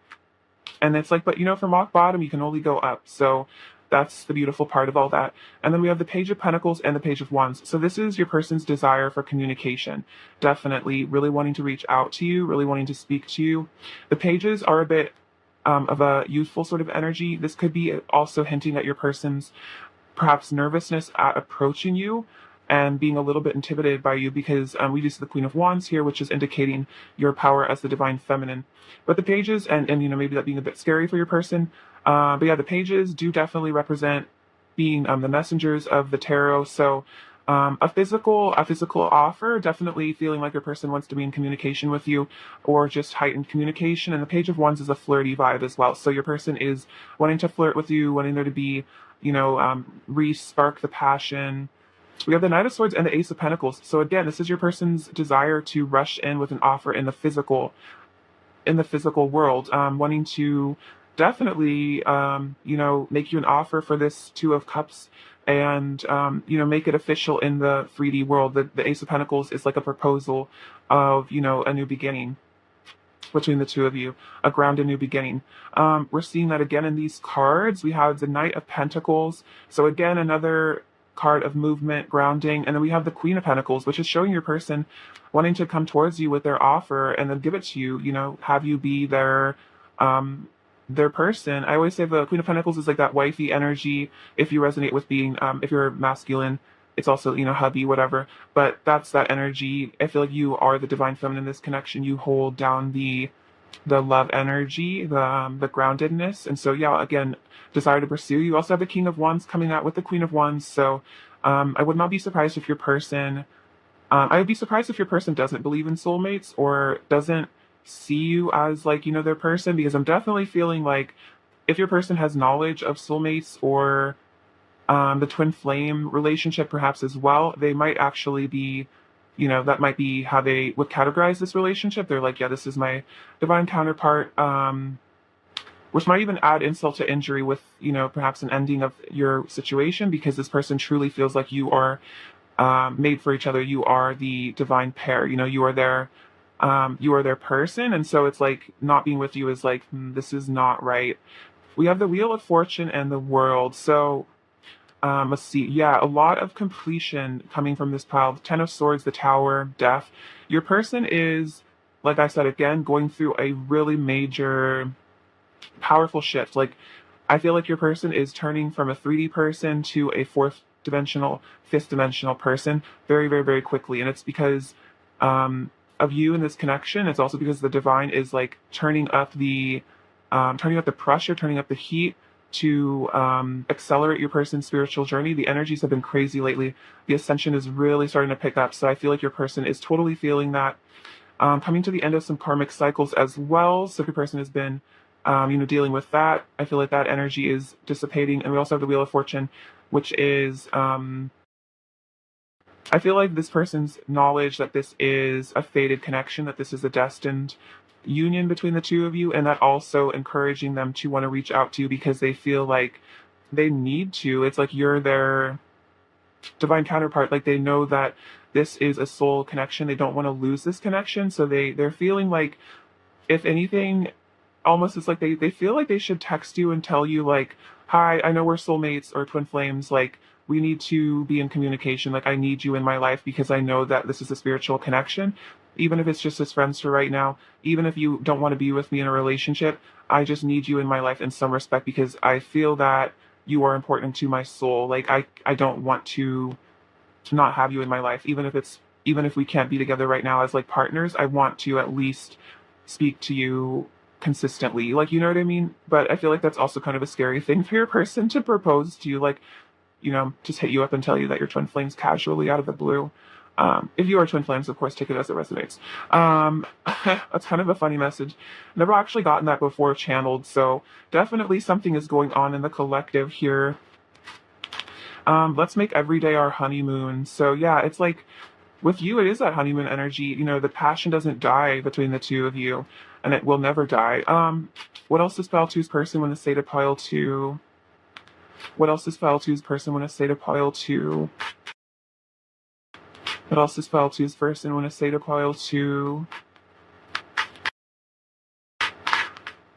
and it's like, but from rock bottom, you can only go up. So that's the beautiful part of all that. And then we have the Page of Pentacles and the Page of Wands. So this is your person's desire for communication. Definitely really wanting to reach out to you, really wanting to speak to you. The pages are a bit of a youthful sort of energy. This could be also hinting at your person's perhaps nervousness at approaching you and being a little bit intimidated by you, because we just see the Queen of Wands here, which is indicating your power as the divine feminine. But the pages, and maybe that being a bit scary for your person, but yeah, the pages do definitely represent being the messengers of the tarot. So a physical offer, definitely feeling like your person wants to be in communication with you, or just heightened communication. And the Page of Wands is a flirty vibe as well. So your person is wanting to flirt with you, wanting there to be, re-spark the passion. We have the Knight of Swords and the Ace of Pentacles. So again, this is your person's desire to rush in with an offer in the physical world, wanting to definitely, make you an offer for this Two of Cups, and, make it official in the 3D world. The Ace of Pentacles is like a proposal of, a new beginning between the two of you, a grounded new beginning. We're seeing that again in these cards. We have the Knight of Pentacles. So again, another card of movement, grounding. And then we have the Queen of Pentacles, which is showing your person wanting to come towards you with their offer and then give it to you, have you be their person. I always say the Queen of Pentacles is like that wifey energy. If you resonate with being, if you're masculine, it's also, hubby, whatever. But that's that energy. I feel like you are the divine feminine in this connection. You hold down the love energy, the groundedness. And so, yeah, again, desire to pursue. You also have the King of Wands coming out with the Queen of Wands. So I would not be surprised if your person, I would be surprised if your person doesn't believe in soulmates or doesn't see you as like, their person, because I'm definitely feeling like if your person has knowledge of soulmates or the twin flame relationship perhaps as well, they might actually be, that might be how they would categorize this relationship. They're like, yeah, this is my divine counterpart, which might even add insult to injury with, perhaps an ending of your situation, because this person truly feels like you are made for each other. You are the divine pair, you are their person. And so it's like not being with you is like, this is not right. We have the Wheel of Fortune and the World. So let's see. Yeah, a lot of completion coming from this pile. The Ten of Swords, the Tower, Death. Your person is, like I said again, going through a really major, powerful shift. Like, I feel like your person is turning from a 3D person to a fifth dimensional person very, very, very quickly. And it's because of you in this connection. It's also because the divine is like turning up the pressure, turning up the heat to accelerate your person's spiritual journey. The energies have been crazy lately. The ascension is really starting to pick up. So I feel like your person is totally feeling that. Coming to the end of some karmic cycles as well. So if your person has been, dealing with that, I feel like that energy is dissipating. And we also have the Wheel of Fortune, which is, I feel like this person's knowledge that this is a fated connection, that this is a destined union between the two of you, and that also encouraging them to want to reach out to you because they feel like they need to. It's like you're their divine counterpart. Like they know that this is a soul connection. They don't want to lose this connection. So they're feeling like, if anything, almost it's like they feel like they should text you and tell you like, hi, I know we're soulmates or twin flames. Like, we need to be in communication. Like, I need you in my life because I know that this is a spiritual connection. Even if it's just as friends for right now, even if you don't want to be with me in a relationship, I just need you in my life in some respect because I feel that you are important to my soul. Like, I don't want to not have you in my life, even if we can't be together right now as like partners. I want to at least speak to you consistently. Like, you know what I mean? But I feel like that's also kind of a scary thing for your person to propose to you. Like, just hit you up and tell you that you're twin flames casually out of the blue. If you are twin flames, of course, take it as it resonates. That's kind of a funny message. Never actually gotten that before channeled, so definitely something is going on in the collective here. Let's make every day our honeymoon. So yeah, it's like with you, it is that honeymoon energy. The passion doesn't die between the two of you, and it will never die. What else dispel two's person when the state of pile two? What else does pile two's person want to say to pile two? What else does pile two's person want to say to pile two?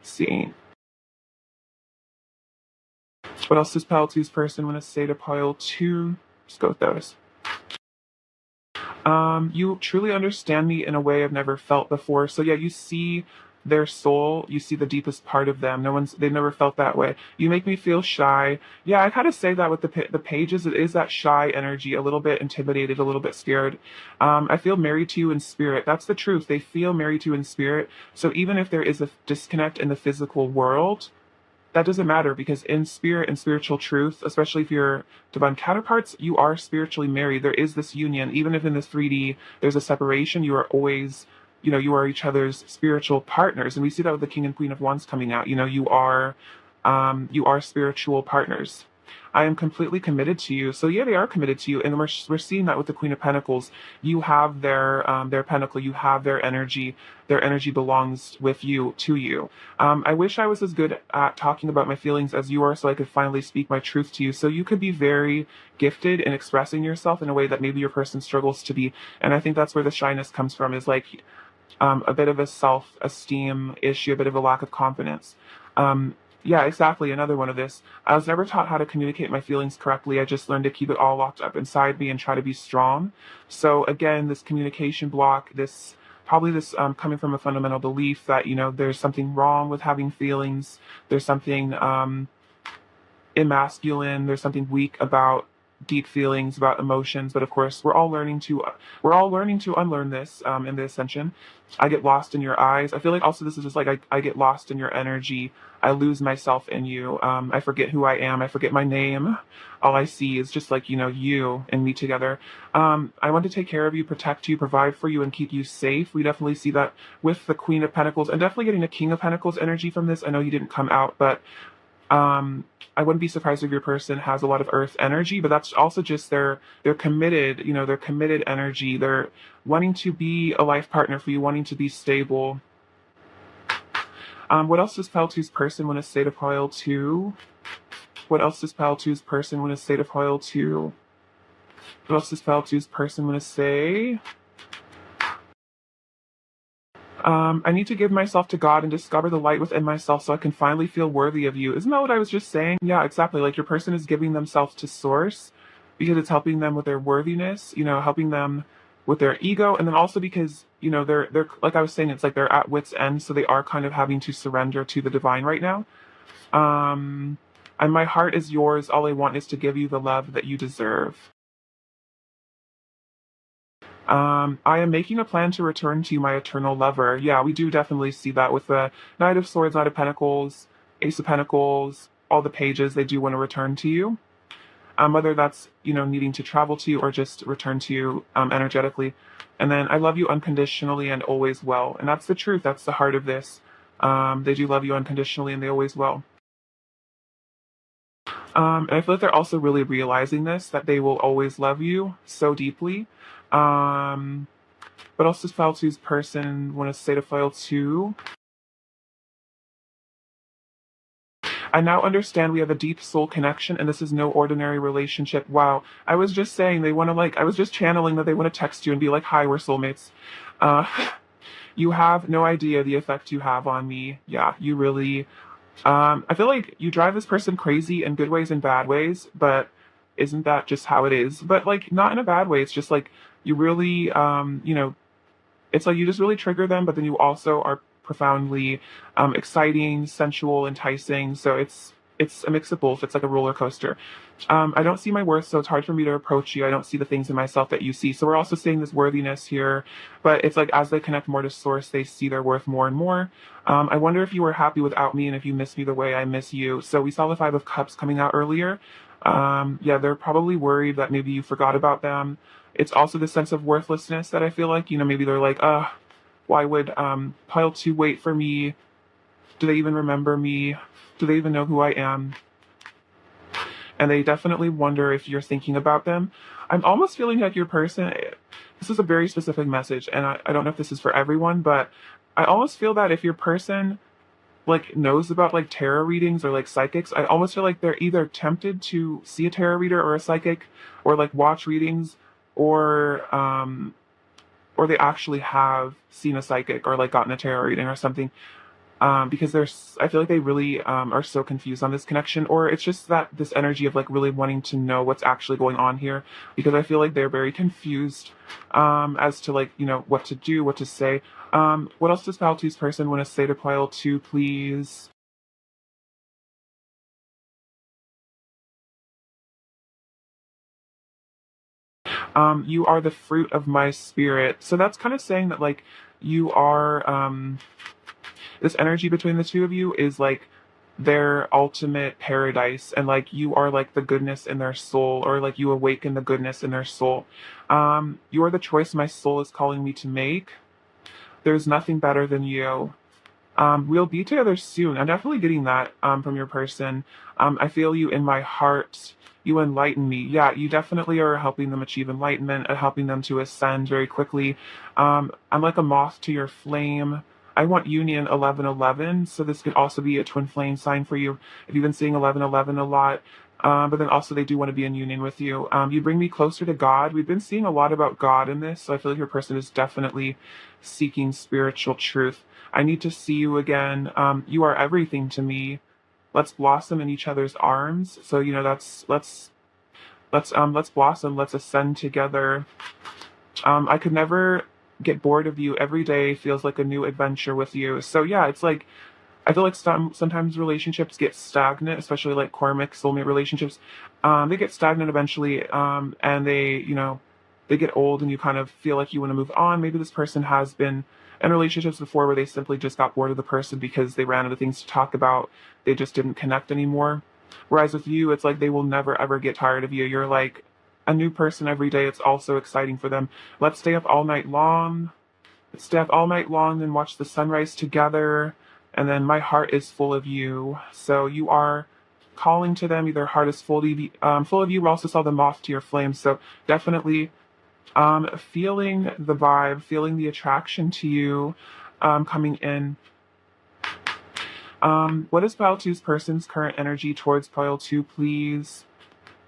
See. What else does pile two's person want to say to pile two? Just go with those. You truly understand me in a way I've never felt before. So yeah, you see their soul, you see the deepest part of them. They've never felt that way. You make me feel shy. Yeah, I kind of say that with the pages. It is that shy energy, a little bit intimidated, a little bit scared. I feel married to you in spirit. That's the truth. They feel married to you in spirit. So even if there is a disconnect in the physical world, that doesn't matter because in spirit and spiritual truth, especially if you're divine counterparts, you are spiritually married. There is this union. Even if in this 3D there's a separation, you are always, you are each other's spiritual partners. And we see that with the King and Queen of Wands coming out. You are spiritual partners. I am completely committed to you. So yeah, they are committed to you, and we're seeing that with the Queen of Pentacles. You have their pentacle, you have their energy. Their energy belongs with you, to you. I wish I was as good at talking about my feelings as you are, so I could finally speak my truth to you. So you could be very gifted in expressing yourself in a way that maybe your person struggles to be. And I think that's where the shyness comes from. Is like a bit of a self-esteem issue, a bit of a lack of confidence. Yeah, exactly. Another one of this. I was never taught how to communicate my feelings correctly. I just learned to keep it all locked up inside me and try to be strong. So again, this communication block, this coming from a fundamental belief that, there's something wrong with having feelings. There's something emasculine. There's something weak about deep feelings, about emotions. But of course, we're all learning to unlearn this in the ascension. I get lost in your eyes. I feel like also this is just like I get lost in your energy. I lose myself in you. I forget who I am. I forget my name. All I see is just like, you and me together. I want to take care of you, protect you, provide for you, and keep you safe. We definitely see that with the Queen of Pentacles, and definitely getting the King of Pentacles energy from this. I know you didn't come out, but I wouldn't be surprised if your person has a lot of earth energy, but that's also just they're committed, their committed energy. They're wanting to be a life partner for you, wanting to be stable. What else does pile two's person want to say to pile two? What else does pile two's person want to say to pile two? What else does pile two's person want to say? I need to give myself to God and discover the light within myself so I can finally feel worthy of you. Isn't that what I was just saying? Yeah, exactly. Like your person is giving themselves to source because it's helping them with their worthiness, helping them with their ego. And then also because, they're, like I was saying, it's like they're at wit's end. So they are kind of having to surrender to the divine right now. And my heart is yours. All I want is to give you the love that you deserve. I am making a plan to return to you, my eternal lover. Yeah, we do definitely see that with the Knight of Swords, Knight of Pentacles, Ace of Pentacles, all the pages, they do want to return to you. Whether that's, needing to travel to you or just return to you energetically. And then I love you unconditionally and always will. And that's the truth. That's the heart of this. They do love you unconditionally and they always will. And I feel like they're also really realizing this, that they will always love you so deeply. What else does file two's person want to say to file two? I now understand we have a deep soul connection and this is no ordinary relationship. Wow. I was just saying I was just channeling that they want to text you and be like, hi, we're soulmates. Uh, you have no idea the effect you have on me. Yeah, you really, I feel like you drive this person crazy in good ways and bad ways, but isn't that just how it is? But like, not in a bad way. It's just like, you really, it's like you just really trigger them, but then you also are profoundly exciting, sensual, enticing. So it's a mix of both. It's like a roller coaster. I don't see my worth, so it's hard for me to approach you. I don't see the things in myself that you see. So we're also seeing this worthiness here, but it's like as they connect more to source, they see their worth more and more. I wonder if you were happy without me and if you miss me the way I miss you. So we saw the Five of Cups coming out earlier. Yeah, they're probably worried that maybe you forgot about them. It's also the sense of worthlessness that I feel like, maybe they're like, why would pile two wait for me? Do they even remember me? Do they even know who I am? And they definitely wonder if you're thinking about them. I'm almost feeling like your person, this is a very specific message, and I don't know if this is for everyone, but I almost feel that if your person like knows about like tarot readings or like psychics. I almost feel like they're either tempted to see a tarot reader or a psychic or like watch readings or they actually have seen a psychic or like gotten a tarot reading or something. Because I feel like they really are so confused on this connection, or it's just that this energy of like really wanting to know what's actually going on here, because I feel like they're very confused as to like, what to do, what to say. What else does Pile Two's person want to say to Pile Two, please? You are the fruit of my spirit. So that's kind of saying that like you are this energy between the two of you is like their ultimate paradise, and like you are like the goodness in their soul, or like you awaken the goodness in their soul. You are the choice my soul is calling me to make. There's nothing better than you. We'll be together soon. I'm definitely getting that from your person. I feel you in my heart. You enlighten me. Yeah, you definitely are helping them achieve enlightenment, helping them to ascend very quickly. I'm like a moth to your flame. I want union 1111, so this could also be a twin flame sign for you if you've been seeing 1111 a lot. But then also they do want to be in union with you. You bring me closer to God. We've been seeing a lot about God in this, so I feel like your person is definitely seeking spiritual truth. I need to see you again. You are everything to me. Let's blossom in each other's arms. So that's let's blossom. Let's ascend together. I could never get bored of you. Every day feels like a new adventure with you. So yeah, it's like I feel like sometimes relationships get stagnant, especially like karmic soulmate relationships. They get stagnant eventually, and they get old, and you kind of feel like you want to move on. Maybe this person has been in relationships before where they simply just got bored of the person because they ran out of things to talk about. They just didn't connect anymore. Whereas with you, it's like they will never ever get tired of you. You're like a new person every day. It's also exciting for them. Let's stay up all night long. Let's stay up all night long and watch the sunrise together. And then my heart is full of you. So you are calling to them. Their heart is full of you. We also saw the moth to your flame. So definitely feeling the vibe, feeling the attraction to you coming in. What is Pile Two's person's current energy towards Pile Two, please?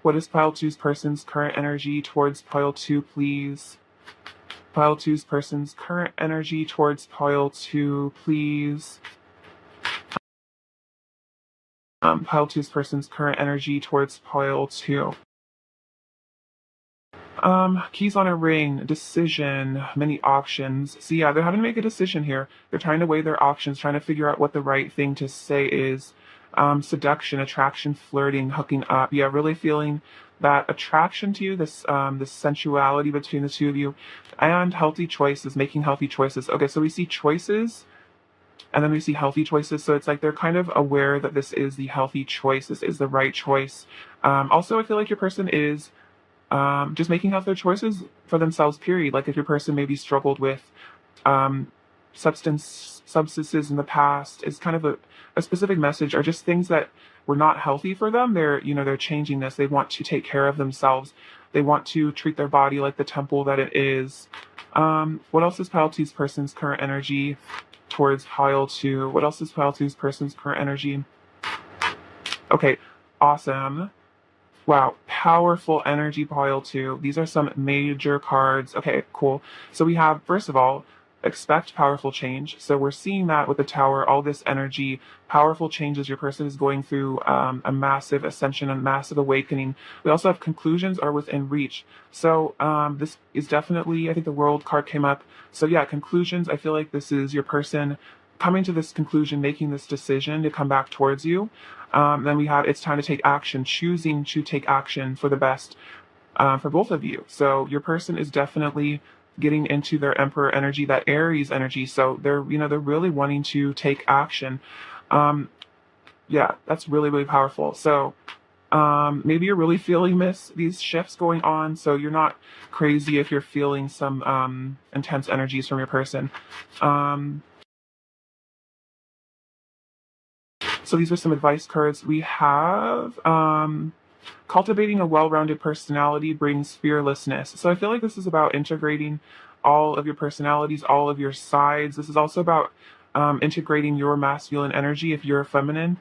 What is Pile Two's person's current energy towards Pile Two, please? Pile Two's person's current energy towards Pile Two, please. Pile Two's person's current energy towards Pile Two. Keys on a ring, decision, many options. So yeah, they're having to make a decision here. They're trying to weigh their options, trying to figure out what the right thing to say is. Seduction, attraction, flirting, hooking up. Yeah, really feeling that attraction to you, this sensuality between the two of you, and healthy choices, making healthy choices. Okay, so we see choices, and then we see healthy choices. So it's like they're kind of aware that this is the healthy choice, this is the right choice. Also, I feel like your person is just making healthier choices for themselves, period. Like if your person maybe struggled with um, substances in the past, is kind of a specific message, or just things that were not healthy for them. They're changing this. They want to take care of themselves. They want to treat their body like the temple that it is. What else is Pile Two's person's current energy towards Pile Two? What else is Pile Two's person's current energy? Okay, awesome. Wow, powerful energy, Pile Two. These are some major cards. Okay, cool. So we have, first of all, expect powerful change. So we're seeing that with the Tower, all this energy, powerful changes. Your person is going through a massive ascension, a massive awakening. We also have conclusions are within reach. So this is definitely, I think the World card came up. So yeah, conclusions. I feel like this is your person coming to this conclusion, making this decision to come back towards you. Then we have it's time to take action, choosing to take action for the best for both of you. So your person is definitely getting into their Emperor energy, that Aries energy. So they're really wanting to take action. Yeah, that's really, really powerful. So maybe you're really feeling these shifts going on. So you're not crazy if you're feeling some intense energies from your person. So these are some advice cards. We have cultivating a well-rounded personality brings fearlessness. So I feel like this is about integrating all of your personalities, all of your sides. This is also about integrating your masculine energy if you're feminine.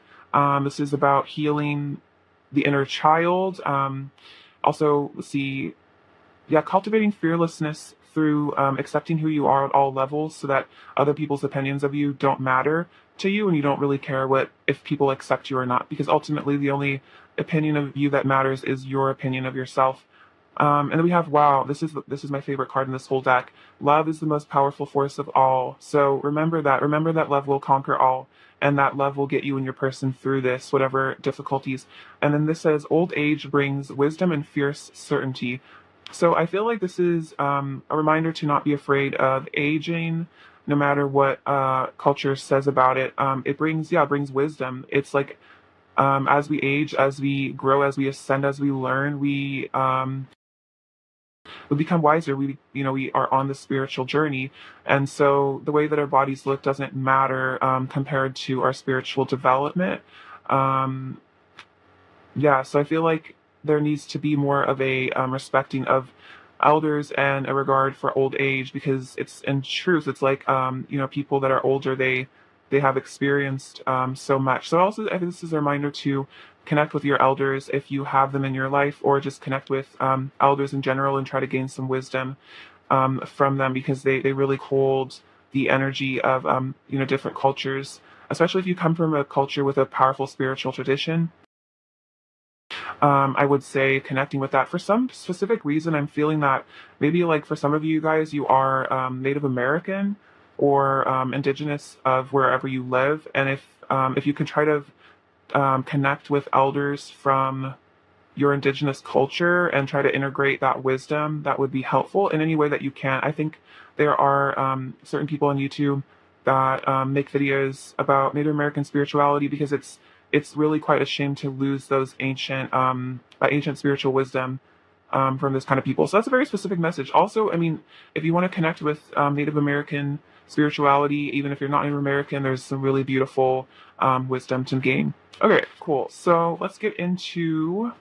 This is about healing the inner child. Also, let's see, yeah, cultivating fearlessness through accepting who you are at all levels so that other people's opinions of you don't matter to you and you don't really care what if people accept you or not, because ultimately the only opinion of you that matters is your opinion of yourself. And then we have, wow, this is my favorite card in this whole deck. Love is the most powerful force of all. So remember that. Remember that love will conquer all, and that love will get you and your person through this, whatever difficulties. And then this says, old age brings wisdom and fierce certainty. So I feel like this is a reminder to not be afraid of aging, no matter what culture says about it. It brings, yeah, it brings wisdom. It's like as we age, as we grow, as we ascend, as we learn, we become wiser. We are on the spiritual journey, and so the way that our bodies look doesn't matter compared to our spiritual development. Um, yeah, so I feel like there needs to be more of a respecting of elders and a regard for old age, because it's in truth, it's like people that are older, they have experienced so much. So also, I think this is a reminder to connect with your elders if you have them in your life, or just connect with elders in general and try to gain some wisdom from them, because they really hold the energy of different cultures, especially if you come from a culture with a powerful spiritual tradition. I would say connecting with that for some specific reason. I'm feeling that maybe like for some of you guys, you are Native American or indigenous of wherever you live, and if you can try to connect with elders from your indigenous culture and try to integrate that wisdom, that would be helpful in any way that you can. I think there are certain people on YouTube that make videos about Native American spirituality, because it's really quite a shame to lose those ancient spiritual wisdom from this kind of people. So that's a very specific message. Also, I mean, if you want to connect with Native American spirituality, even if you're not Native American, there's some really beautiful wisdom to gain. Okay, cool. So let's get into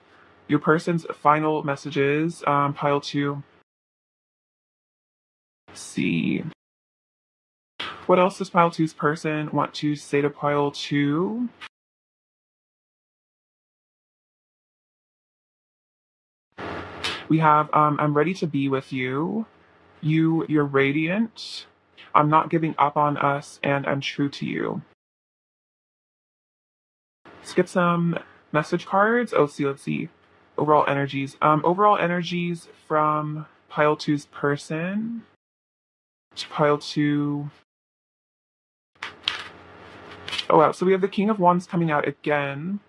your person's final messages. Pile two. Let's see. What else does pile two's person want to say to pile two? We have, I'm ready to be with you. You're radiant. I'm not giving up on us, and I'm true to you. Let's get some message cards. Oh, see, let's see. Overall energies. Overall energies from pile two's person to pile two. Oh wow, so we have the King of Wands coming out again,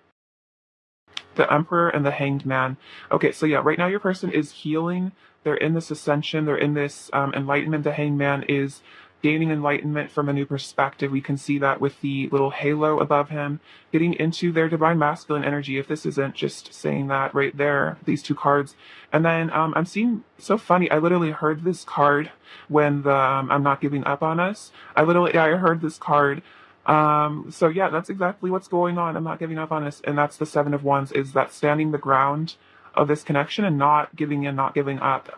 the Emperor, and the Hanged Man. Okay, so yeah, right now your person is healing. They're in this ascension. They're in this enlightenment. The Hanged Man is gaining enlightenment from a new perspective. We can see that with the little halo above him, getting into their divine masculine energy. If this isn't just saying that right there, these two cards. And then I'm seeing, so funny, I literally heard this card when the I'm not giving up on us. I heard this card. So yeah, that's exactly what's going on. I'm not giving up on us. And that's the Seven of Wands, is that standing the ground of this connection and not giving in, not giving up,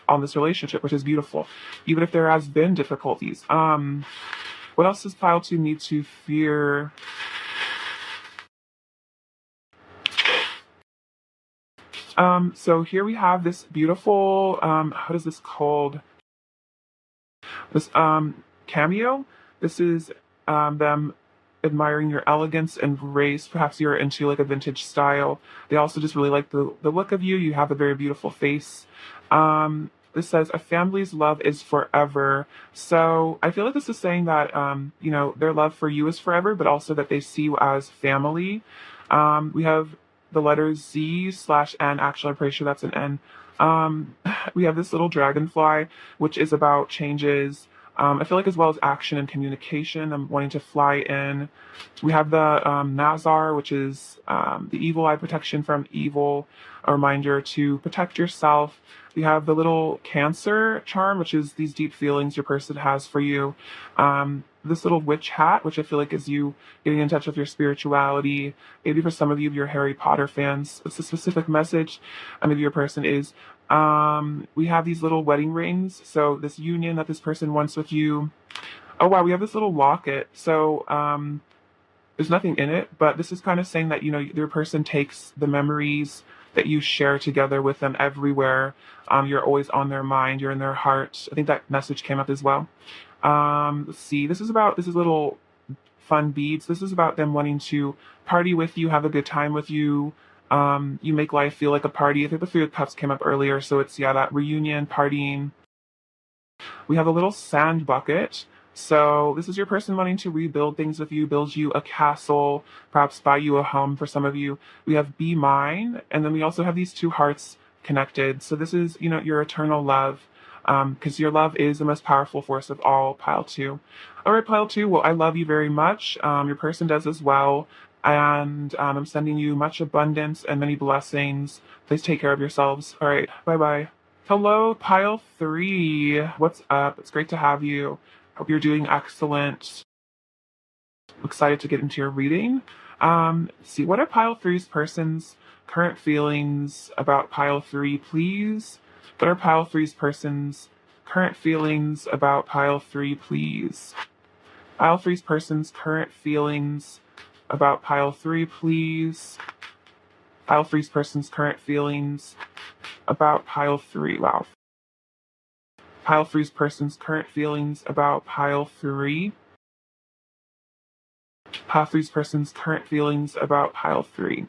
on this relationship, which is beautiful, even if there has been difficulties. What else does pile two need to fear? So here we have this beautiful, what is this called? This cameo. This is them admiring your elegance and grace. Perhaps you're into like a vintage style. They also just really like the look of you. You have a very beautiful face. This says a family's love is forever. So I feel like this is saying that their love for you is forever, but also that they see you as family. We have the letters Z/N. Actually, I'm pretty sure that's an N. We have this little dragonfly, which is about changes. I feel like as well as action and communication. I'm wanting to fly in. We have the Nazar, which is the evil eye, protection from evil, a reminder to protect yourself. We have the little Cancer charm, which is these deep feelings your person has for you. This little witch hat, which I feel like is you getting in touch with your spirituality. Maybe for some of you, you're Harry Potter fans. It's a specific message. Maybe your person is. We have these little wedding rings. So this union that this person wants with you. Oh wow, we have this little locket. So there's nothing in it, but this is kind of saying that, your person takes the memories that you share together with them everywhere. You're always on their mind, you're in their heart. I think that message came up as well. Let's see, this is little fun beads. This is about them wanting to party with you, have a good time with you. You make life feel like a party. I think the Three of Cups came up earlier, so it's, yeah, that reunion, partying. We have a little sand bucket. So this is your person wanting to rebuild things with you, build you a castle, perhaps buy you a home for some of you. We have Be Mine, and then we also have these two hearts connected. So this is, your eternal love, because your love is the most powerful force of all, pile two. All right, pile two, well, I love you very much. Your person does as well. And I'm sending you much abundance and many blessings. Please take care of yourselves. All right, bye bye. Hello, pile three. What's up? It's great to have you. Hope you're doing excellent. Excited to get into your reading. See, what are pile three's person's current feelings about pile three, please? What are pile three's person's current feelings about pile three, please? Pile three's person's current feelings about pile three, please. Pile three's person's current feelings about pile three. Wow. Pile three's person's current feelings about pile three. Pile three's person's current feelings about pile three.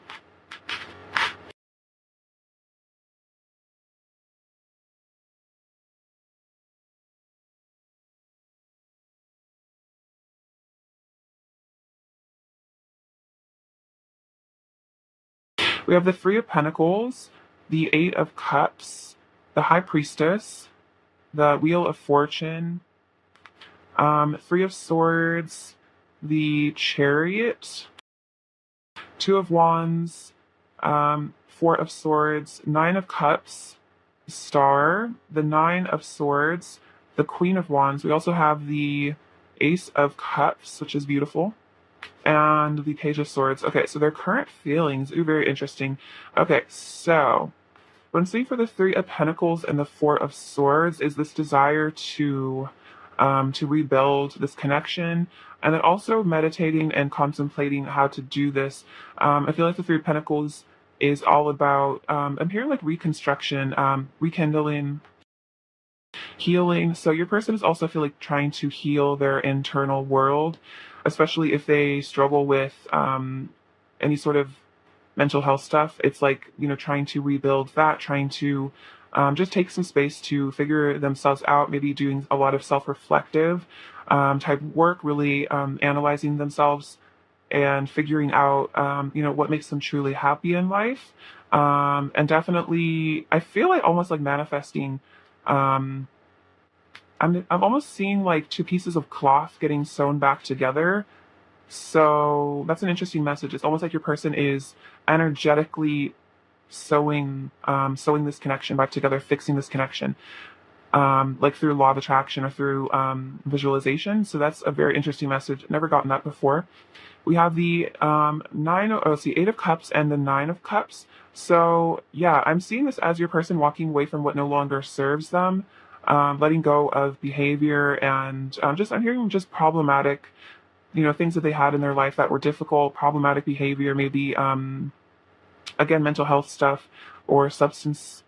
We have the Three of Pentacles, the Eight of Cups, the High Priestess, the Wheel of Fortune, Three of Swords, the Chariot, Two of Wands, Four of Swords, Nine of Cups, Star, the Nine of Swords, the Queen of Wands. We also have the Ace of Cups, which is beautiful, and the Page of Swords. Okay, so their current feelings. Ooh, very interesting. Okay, so what I'm seeing for the Three of Pentacles and the Four of Swords is this desire to rebuild this connection, and then also meditating and contemplating how to do this. I feel like the Three of Pentacles is all about, I'm hearing like reconstruction, rekindling, healing. So your person is also, I feel like, trying to heal their internal world, especially if they struggle with any sort of mental health stuff. It's like, trying to rebuild that, trying to just take some space to figure themselves out, maybe doing a lot of self-reflective type work, really analyzing themselves and figuring out, what makes them truly happy in life. And definitely, I feel like almost like manifesting. Um, I'm almost seeing like two pieces of cloth getting sewn back together. So that's an interesting message. It's almost like your person is energetically sewing this connection back together, fixing this connection, like through law of attraction or through visualization. So that's a very interesting message. Never gotten that before. We have the Eight of Cups and the Nine of Cups. So yeah, I'm seeing this as your person walking away from what no longer serves them, letting go of behavior and I'm hearing just problematic, things that they had in their life that were difficult, problematic behavior, maybe again, mental health stuff or substances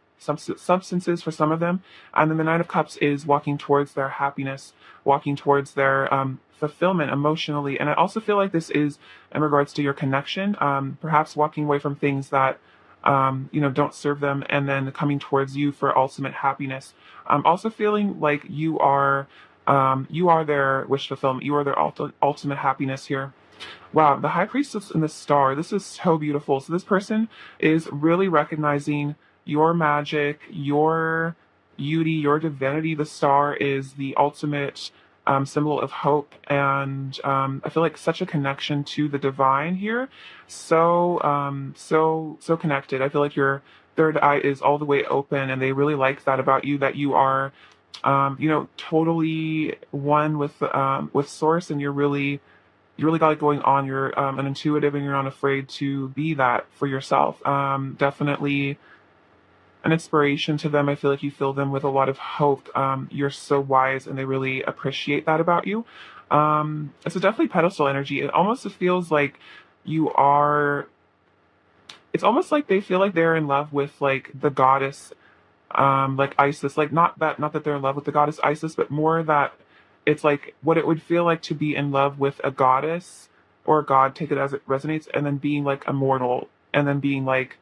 for some of them. And then the Nine of Cups is walking towards their happiness, walking towards their fulfillment emotionally. And I also feel like this is in regards to your connection, perhaps walking away from things that don't serve them, and then coming towards you for ultimate happiness. I'm also feeling like you are their wish fulfillment. You are their ultimate happiness here. Wow, the High Priestess and the Star. This is so beautiful. So this person is really recognizing your magic, your beauty, your divinity. The star is the ultimate symbol of hope, and I feel like such a connection to the divine here. So connected. I feel like your third eye is all the way open, and they really like that about you. That you are, totally one with Source, and you really got it going on. You're an intuitive, and you're not afraid to be that for yourself. Definitely, an inspiration to them. I feel like you fill them with a lot of hope. You're so wise, and they really appreciate that about you. It's a definitely pedestal energy. It almost feels like you are. It's almost like they feel like they're in love with like the goddess, like Isis. Like not that they're in love with the goddess Isis, but more that it's like what it would feel like to be in love with a goddess or a god, take it as it resonates, and then being like immortal, and then being like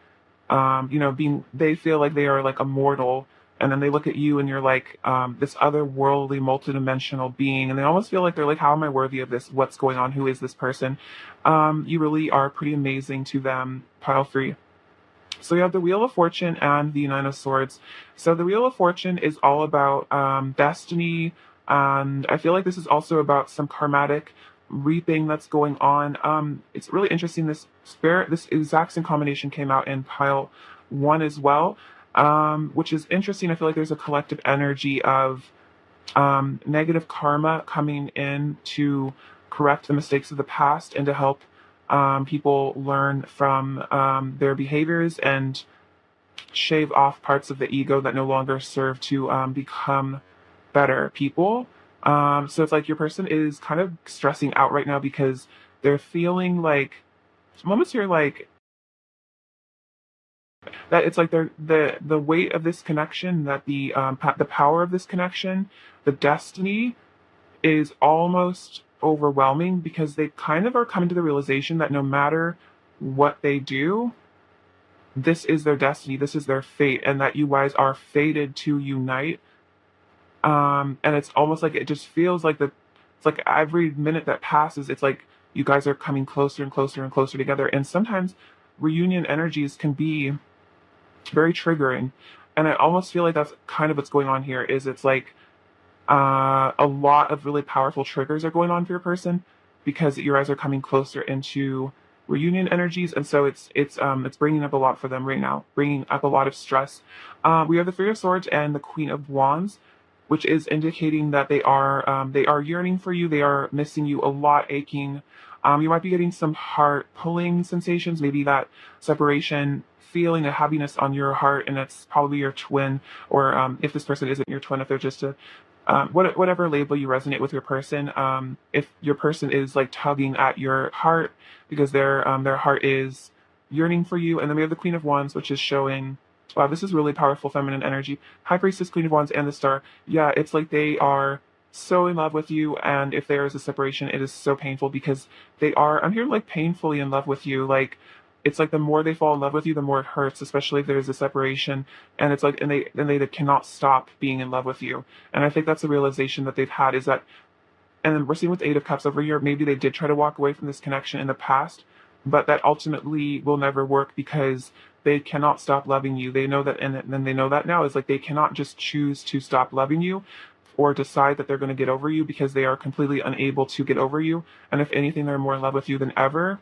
being they feel like they are like immortal, and then they look at you and you're like this otherworldly, multidimensional being, and they almost feel like they're like, how am I worthy of this? What's going on? Who is this person? You really are pretty amazing to them, pile three. So you have the Wheel of Fortune and the Nine of Swords. So the Wheel of Fortune is all about destiny, and I feel like this is also about some karmatic reaping that's going on. It's really interesting. This exact same combination came out in pile one as well, which is interesting. I feel like there's a collective energy of negative karma coming in to correct the mistakes of the past and to help people learn from their behaviors and shave off parts of the ego that no longer serve to become better people. So it's like your person is kind of stressing out right now because they're feeling like moments here like that it's like they're the weight of this connection, that the power of this connection, the destiny is almost overwhelming because they kind of are coming to the realization that no matter what they do, this is their destiny, this is their fate, and that you guys are fated to unite. And it's almost like it just feels like it's like every minute that passes, it's like you guys are coming closer and closer and closer together. And sometimes reunion energies can be very triggering. And I almost feel like that's kind of what's going on here. Is it's like a lot of really powerful triggers are going on for your person because your eyes are coming closer into reunion energies, and so it's bringing up a lot for them right now, bringing up a lot of stress. We have the Three of Swords and the Queen of Wands, which is indicating that they are yearning for you, they are missing you a lot, aching. You might be getting some heart pulling sensations, maybe that separation feeling, a heaviness on your heart, and it's probably your twin, or if this person isn't your twin, if they're just a whatever label you resonate with your person. If your person is like tugging at your heart because their heart is yearning for you. And then we have the Queen of Wands, which is showing, wow, this is really powerful feminine energy. High Priestess, Queen of Wands, and the Star. Yeah, it's like they are so in love with you, and if there is a separation, it is so painful because they are, I'm here like painfully in love with you. Like it's like the more they fall in love with you, the more it hurts, especially if there's a separation. And it's like, and they cannot stop being in love with you. And I think that's the realization that they've had, is that, and then we're seeing with the Eight of Cups over here, maybe they did try to walk away from this connection in the past, but that ultimately will never work because they cannot stop loving you. They know that, and then they know that now is like they cannot just choose to stop loving you or decide that they're going to get over you, because they are completely unable to get over you. And if anything, they're more in love with you than ever.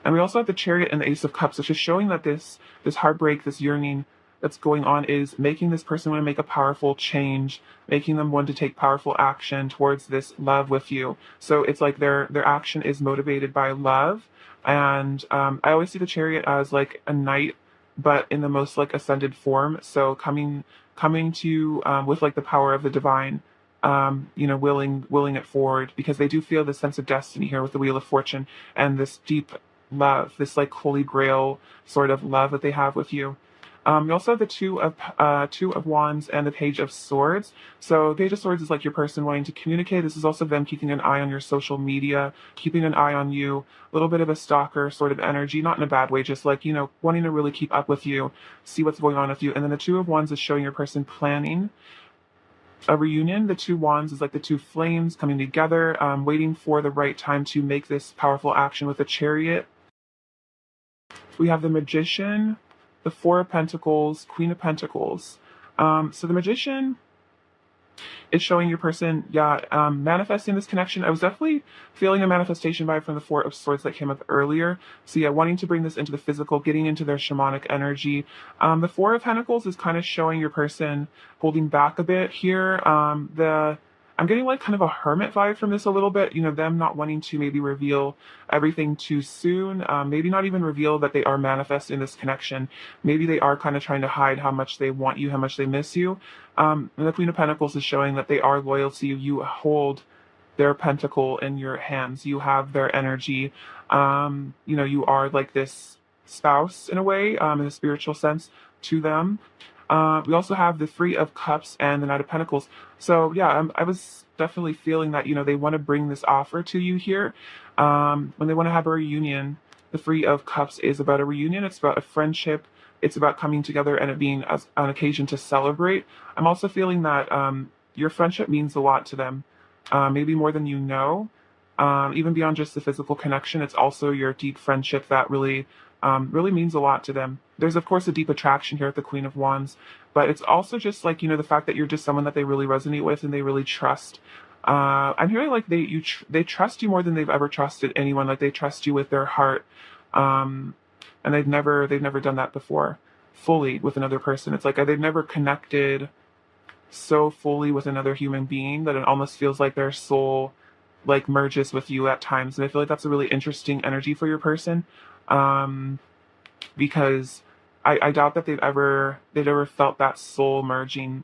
And we also have the Chariot and the Ace of Cups, which is showing that this heartbreak, this yearning that's going on is making this person want to make a powerful change, making them want to take powerful action towards this love with you. So it's like their action is motivated by love. And I always see the Chariot as like a knight, but in the most like ascended form. So coming to with like the power of the divine, willing it forward, because they do feel this sense of destiny here with the Wheel of Fortune and this deep love, this like holy grail sort of love that they have with you. You also have the Two of Wands and the Page of Swords. So Page of Swords is like your person wanting to communicate. This is also them keeping an eye on your social media, keeping an eye on you, a little bit of a stalker sort of energy, not in a bad way, just like, wanting to really keep up with you, see what's going on with you. And then the Two of Wands is showing your person planning a reunion. The Two Wands is like the two flames coming together, waiting for the right time to make this powerful action. With the Chariot, we have the Magician, the Four of Pentacles, Queen of Pentacles. So the Magician is showing your person, manifesting this connection. I was definitely feeling a manifestation vibe from the Four of Swords that came up earlier. So yeah, wanting to bring this into the physical, getting into their shamanic energy. The Four of Pentacles is kind of showing your person holding back a bit here. I'm getting like kind of a hermit vibe from this a little bit, them not wanting to maybe reveal everything too soon, maybe not even reveal that they are manifesting this connection. Maybe they are kind of trying to hide how much they want you, how much they miss you. And the Queen of Pentacles is showing that they are loyal to you. You hold their pentacle in your hands. You have their energy. You are like this spouse in a way, in a spiritual sense to them. We also have the Three of Cups and the Knight of Pentacles. So yeah, I was definitely feeling that, they want to bring this offer to you here. When they want to have a reunion, the Three of Cups is about a reunion. It's about a friendship. It's about coming together and it being as an occasion to celebrate. I'm also feeling that your friendship means a lot to them, maybe more than you know. Even beyond just the physical connection, it's also your deep friendship that really means a lot to them. There's of course a deep attraction here at the Queen of Wands, but it's also just like the fact that you're just someone that they really resonate with and they really trust. I'm hearing like they trust you more than they've ever trusted anyone. Like they trust you with their heart, um, and they've never done that before, fully with another person. It's like they've never connected so fully with another human being that it almost feels like their soul like merges with you at times. And I feel like that's a really interesting energy for your person. Um, because I doubt that they've ever felt that soul merging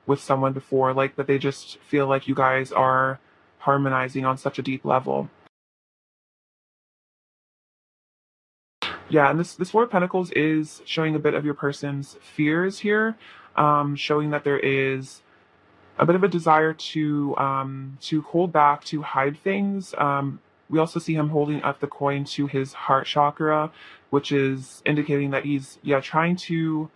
with someone before, like that they just feel like you guys are harmonizing on such a deep level. Yeah, and this Four of Pentacles is showing a bit of your person's fears here, showing that there is a bit of a desire to hold back, to hide things. We also see him holding up the coin to his heart chakra, which is indicating that he's trying to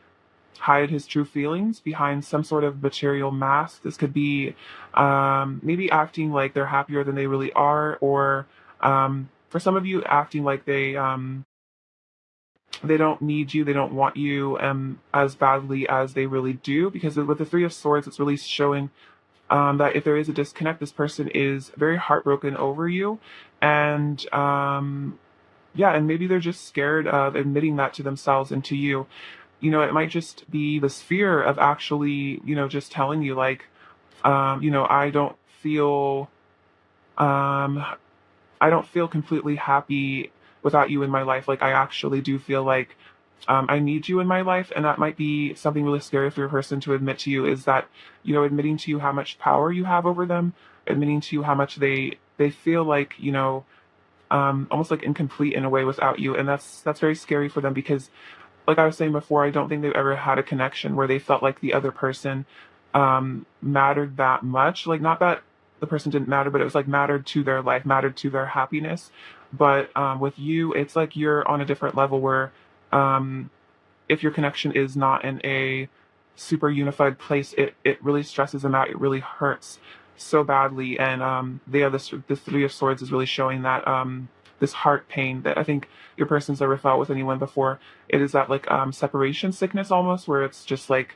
hide his true feelings behind some sort of material mask. This could be maybe acting like they're happier than they really are, or for some of you acting like they don't need you, they don't want you as badly as they really do. Because with the Three of Swords, it's really showing that if there is a disconnect, this person is very heartbroken over you, and and maybe they're just scared of admitting that to themselves and to you. It might just be this fear of actually, just telling you like, I don't feel, um, I don't feel completely happy without you in my life. Like I actually do feel like I need you in my life, and that might be something really scary for a person to admit to you. Is that admitting to you how much power you have over them, admitting to you how much they feel like almost like incomplete in a way without you, and that's very scary for them because, like I was saying before, I don't think they've ever had a connection where they felt like the other person mattered that much. Like not that the person didn't matter, but it was like mattered to their life, mattered to their happiness. But with you, it's like you're on a different level where um, if your connection is not in a super unified place, it really stresses them out. It really hurts so badly. And the Three of Swords is really showing that this heart pain that I think your person's ever felt with anyone before. It is that like separation sickness almost, where it's just like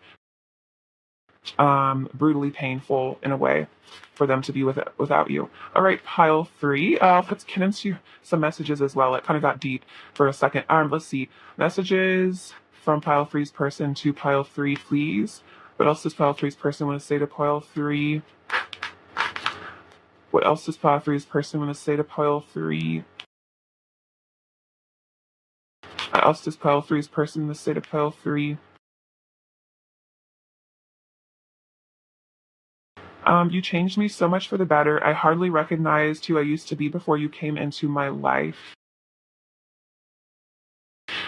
brutally painful in a way for them to be without you. All right, pile three. Let's get into some messages as well. It kind of got deep for a second. Let's see. Messages from pile three's person to pile three, please. What else does pile three's person want to say to pile three? What else does pile three's person want to say to pile three? What else does pile three's person want to say to pile three? You changed me so much for the better. I hardly recognized who I used to be before you came into my life.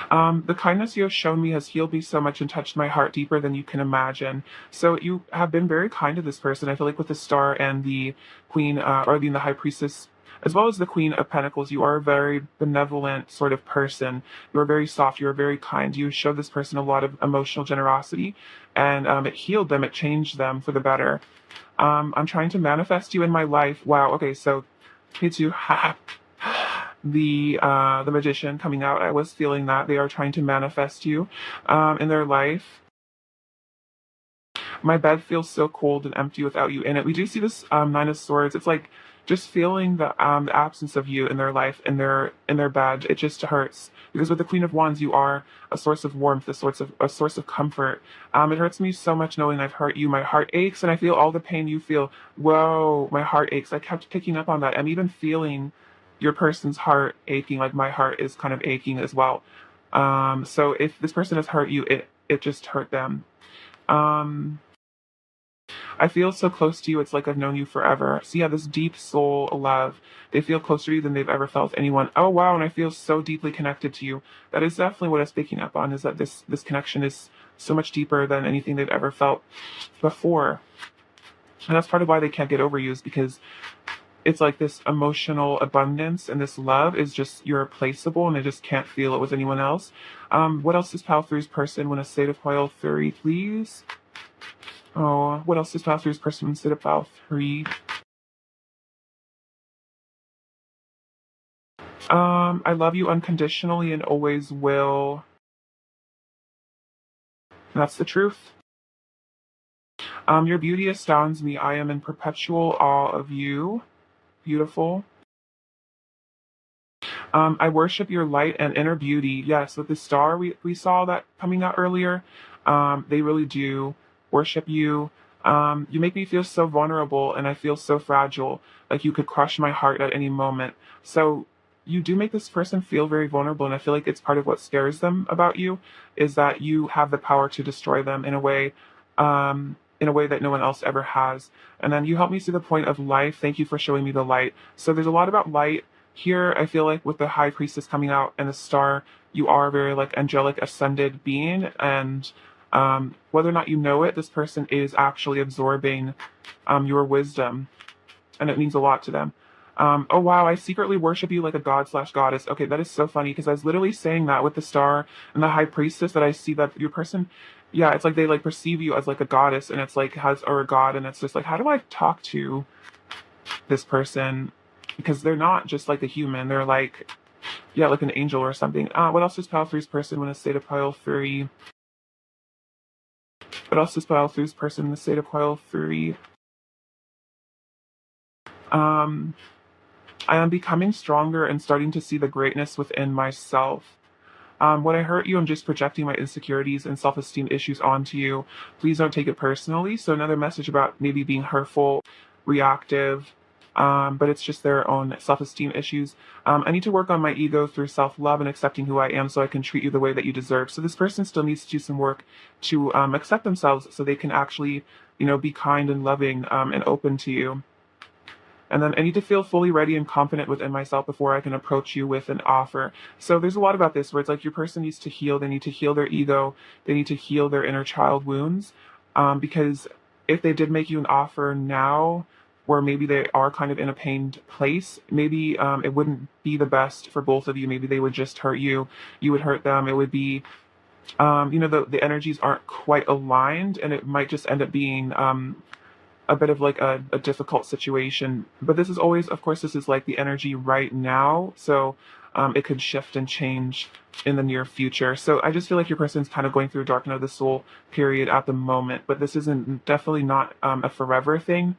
The kindness you have shown me has healed me so much and touched my heart deeper than you can imagine. So you have been very kind to this person. I feel like with the Star and the Queen, the High Priestess, as well as the Queen of Pentacles, you are a very benevolent sort of person. You are very soft. You are very kind. You showed this person a lot of emotional generosity, and it healed them. It changed them for the better. I'm trying to manifest you in my life. Wow. Okay, so it's you. The Magician coming out. I was feeling that they are trying to manifest you in their life. My bed feels so cold and empty without you in it. We do see this Nine of Swords. It's like just feeling the absence of you in their life, in their bed, it just hurts. Because with the Queen of Wands, you are a source of warmth, a source of comfort. It hurts me so much knowing I've hurt you. My heart aches, and I feel all the pain you feel. Whoa, my heart aches. I kept picking up on that. I'm even feeling your person's heart aching, like my heart is kind of aching as well. So if this person has hurt you, it just hurt them. Um, I feel so close to you. It's like I've known you forever. So yeah, this deep soul love. They feel closer to you than they've ever felt anyone. Oh wow, and I feel so deeply connected to you. That is definitely what I was picking up on, is that this connection is so much deeper than anything they've ever felt before. And that's part of why they can't get over you, is because it's like this emotional abundance and this love is just irreplaceable, and they just can't feel it with anyone else. What else does Pile Three's person want to say to Pile Three, please? Oh, what else does Pile Three's person want to say to Pile Three? I love you unconditionally and always will. That's the truth. Your beauty astounds me. I am in perpetual awe of you. Beautiful. I worship your light and inner beauty. Yes, with the star, we saw that coming out earlier. They really do worship you. You make me feel so vulnerable, and I feel so fragile, like you could crush my heart at any moment. So you do make this person feel very vulnerable, and I feel like it's part of what scares them about you, is that you have the power to destroy them in a way that no one else ever has. And then you help me see the point of life. Thank you for showing me the light. So there's a lot about light here. I feel like with the High Priestess coming out and the star, you are a very like angelic ascended being, and whether or not you know it, this person is actually absorbing your wisdom, and it means a lot to them. Oh wow, I secretly worship you like a god slash goddess. Okay, that is so funny, because I was literally saying that with the star and the High Priestess, that I see that your person, yeah, it's like they like perceive you as like a goddess, and it's like has, or a god, and it's just like, how do I talk to this person? Because they're not just like a human, they're like, yeah, like an angel or something. What else does Pile Three's person want to say to Pile Three? What else does Pile Three's person want to say to Pile Three? Um, I am becoming stronger and starting to see the greatness within myself. When I hurt you, I'm just projecting my insecurities and self esteem issues onto you. Please don't take it personally. So, another message about maybe being hurtful, reactive, but it's just their own self esteem issues. I need to work on my ego through self love and accepting who I am, so I can treat you the way that you deserve. So, this person still needs to do some work to accept themselves, so they can actually, be kind and loving and open to you. And then I need to feel fully ready and confident within myself before I can approach you with an offer. So there's a lot about this where it's like your person needs to heal. They need to heal their ego. They need to heal their inner child wounds. Because if they did make you an offer now, where maybe they are kind of in a pained place, maybe it wouldn't be the best for both of you. Maybe they would just hurt you. You would hurt them. It would be, the energies aren't quite aligned, and it might just end up being a bit of like a difficult situation. But this is always, of course, this is like the energy right now. So it could shift and change in the near future. So I just feel like your person's kind of going through a dark night of the soul period at the moment. But this isn't definitely not a forever thing.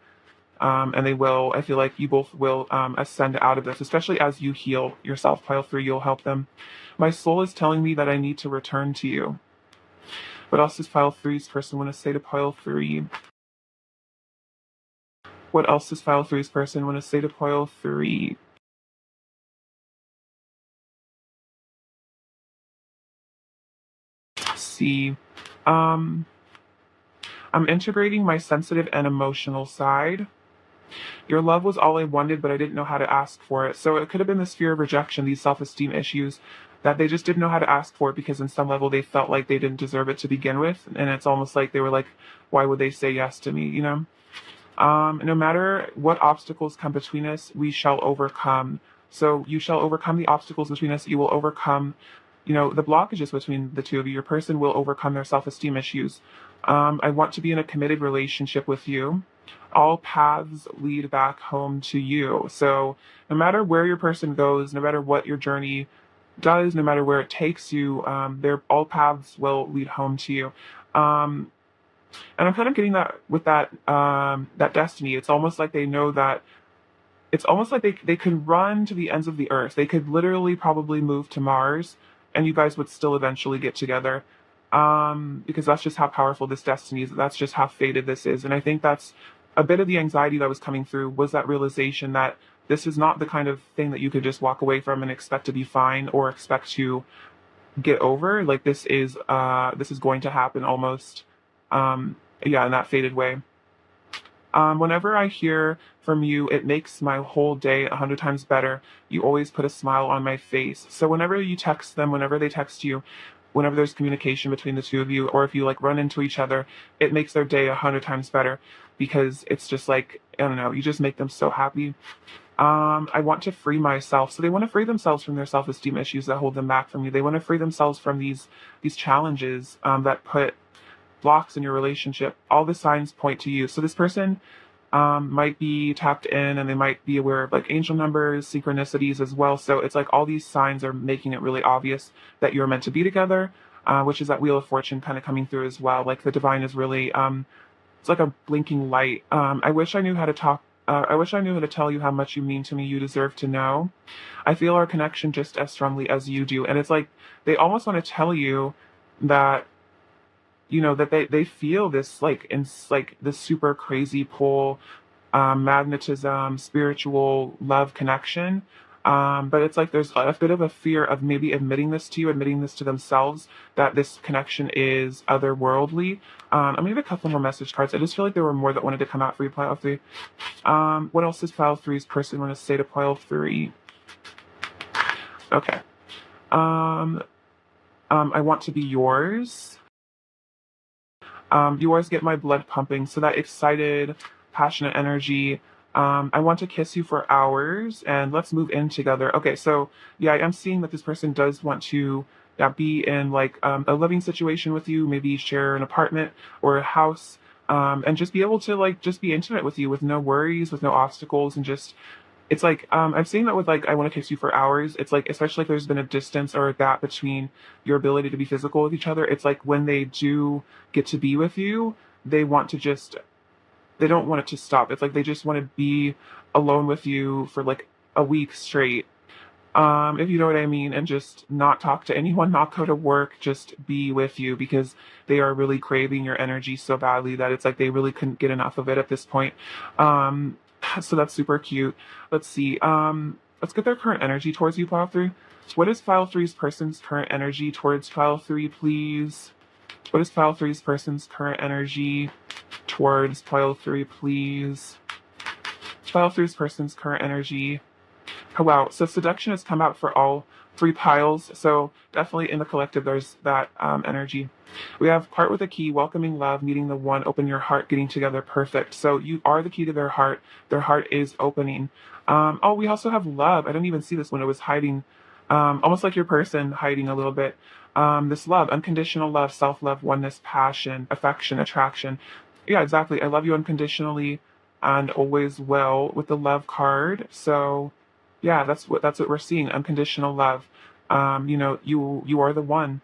And they will, I feel like you both will ascend out of this, especially as you heal yourself. Pile Three, you'll help them. My soul is telling me that I need to return to you. What else does Pile Three's person want to say to Pile Three? What else does Pile Three's person want to say to Pile Three? See. Um, I'm integrating my sensitive and emotional side. Your love was all I wanted, but I didn't know how to ask for it. So it could have been this fear of rejection, these self esteem issues that they just didn't know how to ask for, because in some level they felt like they didn't deserve it to begin with. And it's almost like they were like, why would they say yes to me, No matter what obstacles come between us, we shall overcome. So you shall overcome the obstacles between us. You will overcome, the blockages between the two of you. Your person will overcome their self-esteem issues. I want to be in a committed relationship with you. All paths lead back home to you. So no matter where your person goes, no matter what your journey does, no matter where it takes you, all paths will lead home to you. Um, and I'm kind of getting that with that destiny. It's almost like they know that it's almost like they could run to the ends of the earth. They could literally probably move to Mars, and you guys would still eventually get together. Because that's just how powerful this destiny is. That's just how fated this is. And I think that's a bit of the anxiety that was coming through, was that realization that this is not the kind of thing that you could just walk away from and expect to be fine or expect to get over. Like this is going to happen almost, yeah, in that fated way. Whenever I hear from you, it makes my whole day 100 times better. You always put a smile on my face. So whenever you text them, whenever they text you, whenever there's communication between the two of you, or if you like run into each other, it makes their day 100 times better, because it's just like, I don't know, you just make them so happy. I want to free myself. So they want to free themselves from their self-esteem issues that hold them back from you. They want to free themselves from these challenges that put blocks in your relationship. All the signs point to you. So this person might be tapped in, and they might be aware of like angel numbers, synchronicities as well. So it's like all these signs are making it really obvious that you're meant to be together, which is that Wheel of Fortune kind of coming through as well. Like the divine is really, it's like a blinking light. I wish I knew how to talk. I wish I knew how to tell you how much you mean to me. You deserve to know. I feel our connection just as strongly as you do. And it's like they almost want to tell you that, that they feel this like like this super crazy pull, magnetism, spiritual love connection. But it's like there's a bit of a fear of maybe admitting this to you, admitting this to themselves, that this connection is otherworldly. I'm gonna get a couple more message cards. I just feel like there were more that wanted to come out for you, pile three. What else does pile three's person want to say to pile three? Okay. I want to be yours. You always get my blood pumping, so that excited, passionate energy. I want to kiss you for hours, and let's move in together. Okay, so yeah, I am seeing that this person does want to, yeah, be in like a living situation with you, maybe share an apartment or a house, and just be able to like just be intimate with you with no worries, with no obstacles, and just it's like I'm seeing that with like I want to kiss you for hours. It's like especially if there's been a distance or a gap between your ability to be physical with each other. It's like when they do get to be with you, they want to just they don't want it to stop. It's like they just want to be alone with you for like a week straight. If you know what I mean, and just not talk to anyone, not go to work, just be with you, because they are really craving your energy so badly that it's like they really couldn't get enough of it at this point. Um, so that's super cute. Let's see. Let's get their current energy towards you, File 3. What is File Three's person's current energy towards File 3, please? What is File Three's person's current energy towards File 3, please? File Three's person's current energy. Oh, wow. So seduction has come out for all three piles. So definitely in the collective, there's that energy. We have part with a key, welcoming love, meeting the one, open your heart, getting together, perfect. So you are the key to their heart. Their heart is opening. Oh, we also have love. I didn't even see this when it was hiding, almost like your person hiding a little bit. This love, unconditional love, self-love, oneness, passion, affection, attraction. Yeah, exactly. I love you unconditionally and always will with the love card. So yeah, that's what we're seeing. Unconditional love. You are the one.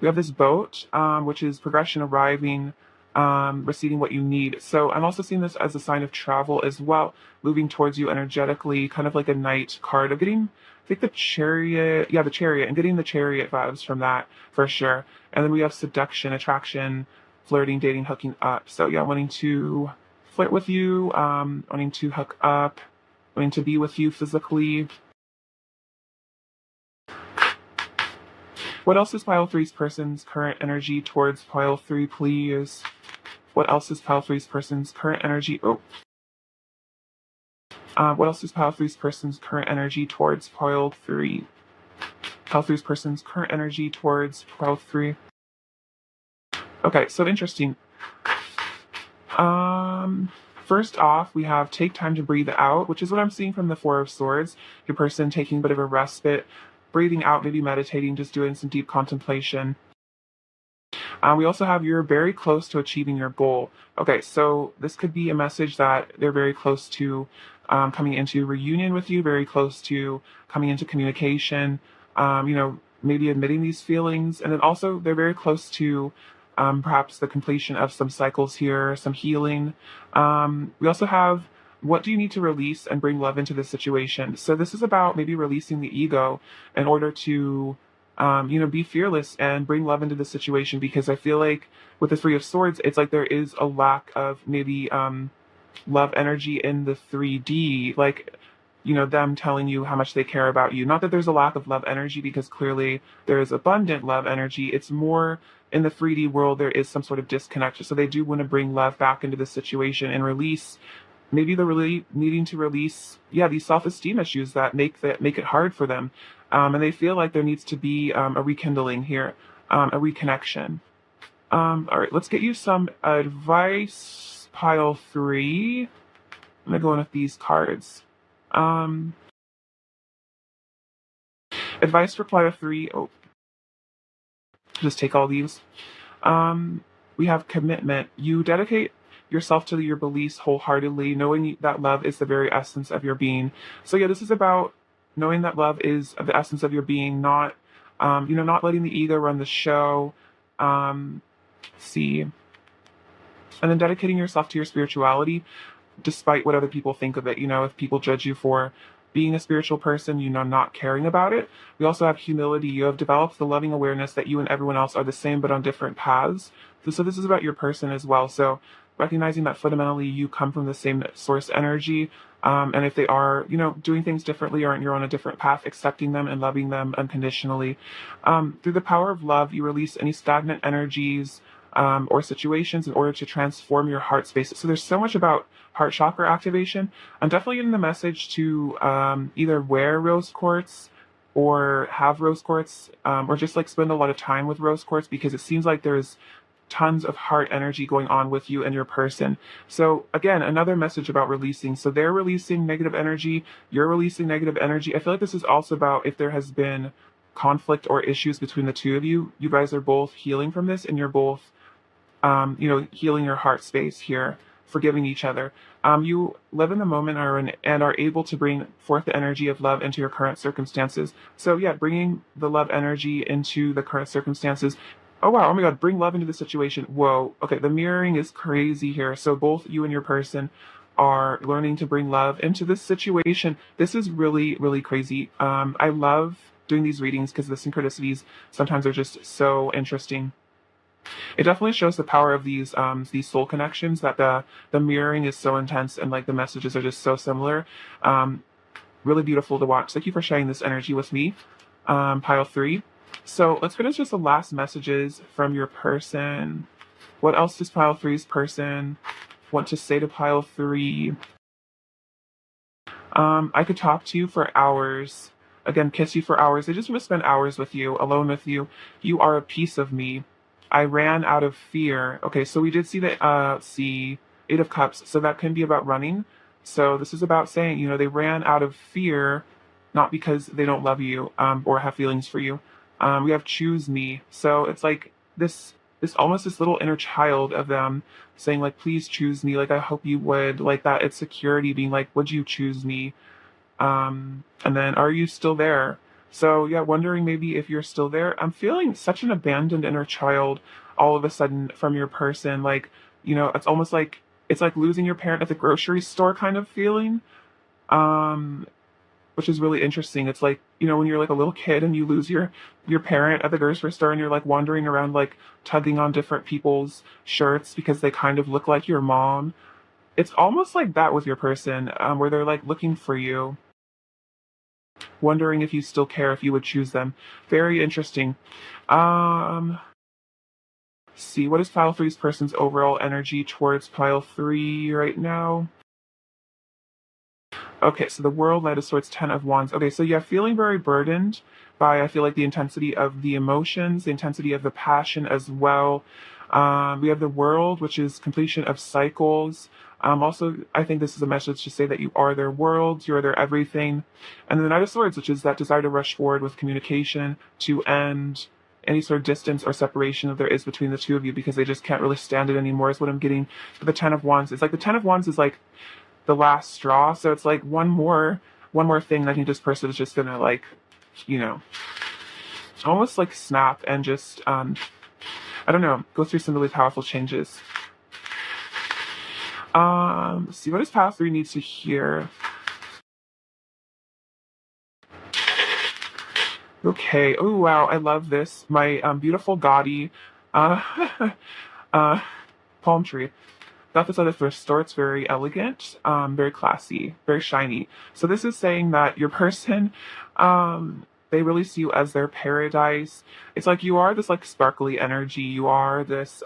We have this boat, which is progression, arriving, receiving what you need. So I'm also seeing this as a sign of travel as well, moving towards you energetically, kind of like a knight card. I'm getting, I think the chariot, yeah, the chariot, and getting the chariot vibes from that for sure. And then we have seduction, attraction, flirting, dating, hooking up. So yeah, wanting to flirt with you, wanting to hook up, wanting to be with you physically. What else is pile three's person's current energy towards pile three, please? What else is pile three's person's current energy? Oh. What else is pile three's person's current energy towards pile three? Pile three's person's current energy towards pile three. Okay, so interesting. First off, we have take time to breathe out, which is what I'm seeing from the Four of Swords. Your person taking a bit of a respite, breathing out, maybe meditating, just doing some deep contemplation. We also have you're very close to achieving your goal. Okay, so this could be a message that they're very close to coming into reunion with you, very close to coming into communication, maybe admitting these feelings. And then also they're very close to perhaps the completion of some cycles here, some healing. We also have What do you need to release and bring love into this situation? So this is about maybe releasing the ego in order to, be fearless and bring love into the situation. Because I feel like with the Three of Swords, it's like there is a lack of maybe love energy in the 3D, like, them telling you how much they care about you. Not that there's a lack of love energy, because clearly there is abundant love energy. It's more in the 3D world, there is some sort of disconnect. So they do want to bring love back into the situation and release. Maybe they're really needing to release, yeah, these self-esteem issues that make it hard for them, and they feel like there needs to be a rekindling here, a reconnection. All right, let's get you some advice, pile 3. I'm gonna go in with these cards. Um, Advice for pile 3. Oh, just take all these. Um, we have commitment. You dedicate yourself to your beliefs wholeheartedly, knowing that love is the very essence of your being. So yeah, this is about knowing that love is the essence of your being, not, not letting the ego run the show. Um, see, and then dedicating yourself to your spirituality, despite what other people think of it. If people judge you for being a spiritual person, not caring about it. We also have humility. You have developed the loving awareness that you and everyone else are the same but on different paths. So this is about your person as well. So recognizing that fundamentally you come from the same source energy. And if they are, doing things differently or you're on a different path, accepting them and loving them unconditionally. Through the power of love, you release any stagnant energies, or situations in order to transform your heart space. So there's so much about heart chakra activation. I'm definitely getting the message to either wear rose quartz or have rose quartz, or just like spend a lot of time with rose quartz, because it seems like there's tons of heart energy going on with you and your person. So again, another message about releasing. So they're releasing negative energy, you're releasing negative energy. I feel like this is also about if there has been conflict or issues between the two of you. You guys are both healing from this, and you're both healing your heart space here, forgiving each other. You live in the moment and are able to bring forth the energy of love into your current circumstances. So yeah, bringing the love energy into the current circumstances. Oh wow, oh my god, bring love into the situation. Whoa, okay, the mirroring is crazy here. So both you and your person are learning to bring love into this situation. This is really, really crazy. I love doing these readings because the synchronicities sometimes are just so interesting. It definitely shows the power of these soul connections, that the mirroring is so intense and like the messages are just so similar. Um, Really beautiful to watch. Thank you for sharing this energy with me, pile 3. So let's finish just the last messages from your person. What else does pile three's person want to say to pile 3? I could talk to you for hours. Again, kiss you for hours. I just want to spend hours with you, alone with you. You are a piece of me. I ran out of fear. Okay, so we did see see 8 of Cups. So that can be about running. So this is about saying, they ran out of fear, not because they don't love you, or have feelings for you. We have choose me. So it's like this almost this little inner child of them saying like, please choose me. Like, I hope you would, like that. It's security being like, would you choose me? And then, are you still there? So yeah, wondering maybe if you're still there. I'm feeling such an abandoned inner child all of a sudden from your person. Like, it's almost like it's like losing your parent at the grocery store kind of feeling. Um, which is really interesting. It's like, when you're like a little kid and you lose your parent at the grocery store, and you're like wandering around like tugging on different people's shirts because they kind of look like your mom. It's almost like that with your person, where they're like looking for you, wondering if you still care, if you would choose them. Very interesting. Um, see, what is pile three's person's overall energy towards pile 3 right now? Okay, so the World, Knight of Swords, 10 of Wands. Okay, so yeah, feeling very burdened by, I feel like, the intensity of the emotions, the intensity of the passion as well. We have the World, which is completion of cycles. Also, I think this is a message to say that you are their world, you are their everything. And then the Knight of Swords, which is that desire to rush forward with communication to end any sort of distance or separation that there is between the two of you, because they just can't really stand it anymore, is what I'm getting. But the Ten of Wands, it's like the Ten of Wands is like the last straw. So it's like one more thing that I think this person is just gonna like, you know, almost like snap and just I don't know, go through some really powerful changes. Let's see, what does pile three needs to hear? Okay. Oh wow, I love this. My beautiful gaudy uh uh palm tree. Got this at a thrift store. It's very elegant, very classy, very shiny. So this is saying that your person, they really see you as their paradise. It's like you are this like sparkly energy. You are this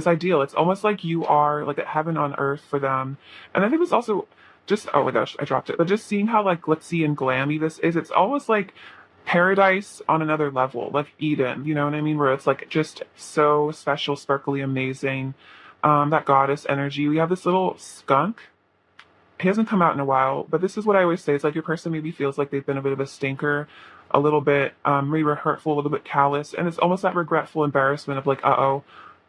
ideal. It's almost like you are like a heaven on earth for them. And I think it's also just, oh my gosh, I dropped it. But just seeing how like glitzy and glammy this is, it's almost like paradise on another level, like Eden. You know what I mean? Where it's like just so special, sparkly, amazing, that goddess energy. We have this little skunk. He hasn't come out in a while, but this is what I always say. It's like your person maybe feels like they've been a bit of a stinker, a little bit maybe hurtful, a little bit callous, and it's almost that regretful embarrassment of like, uh-oh,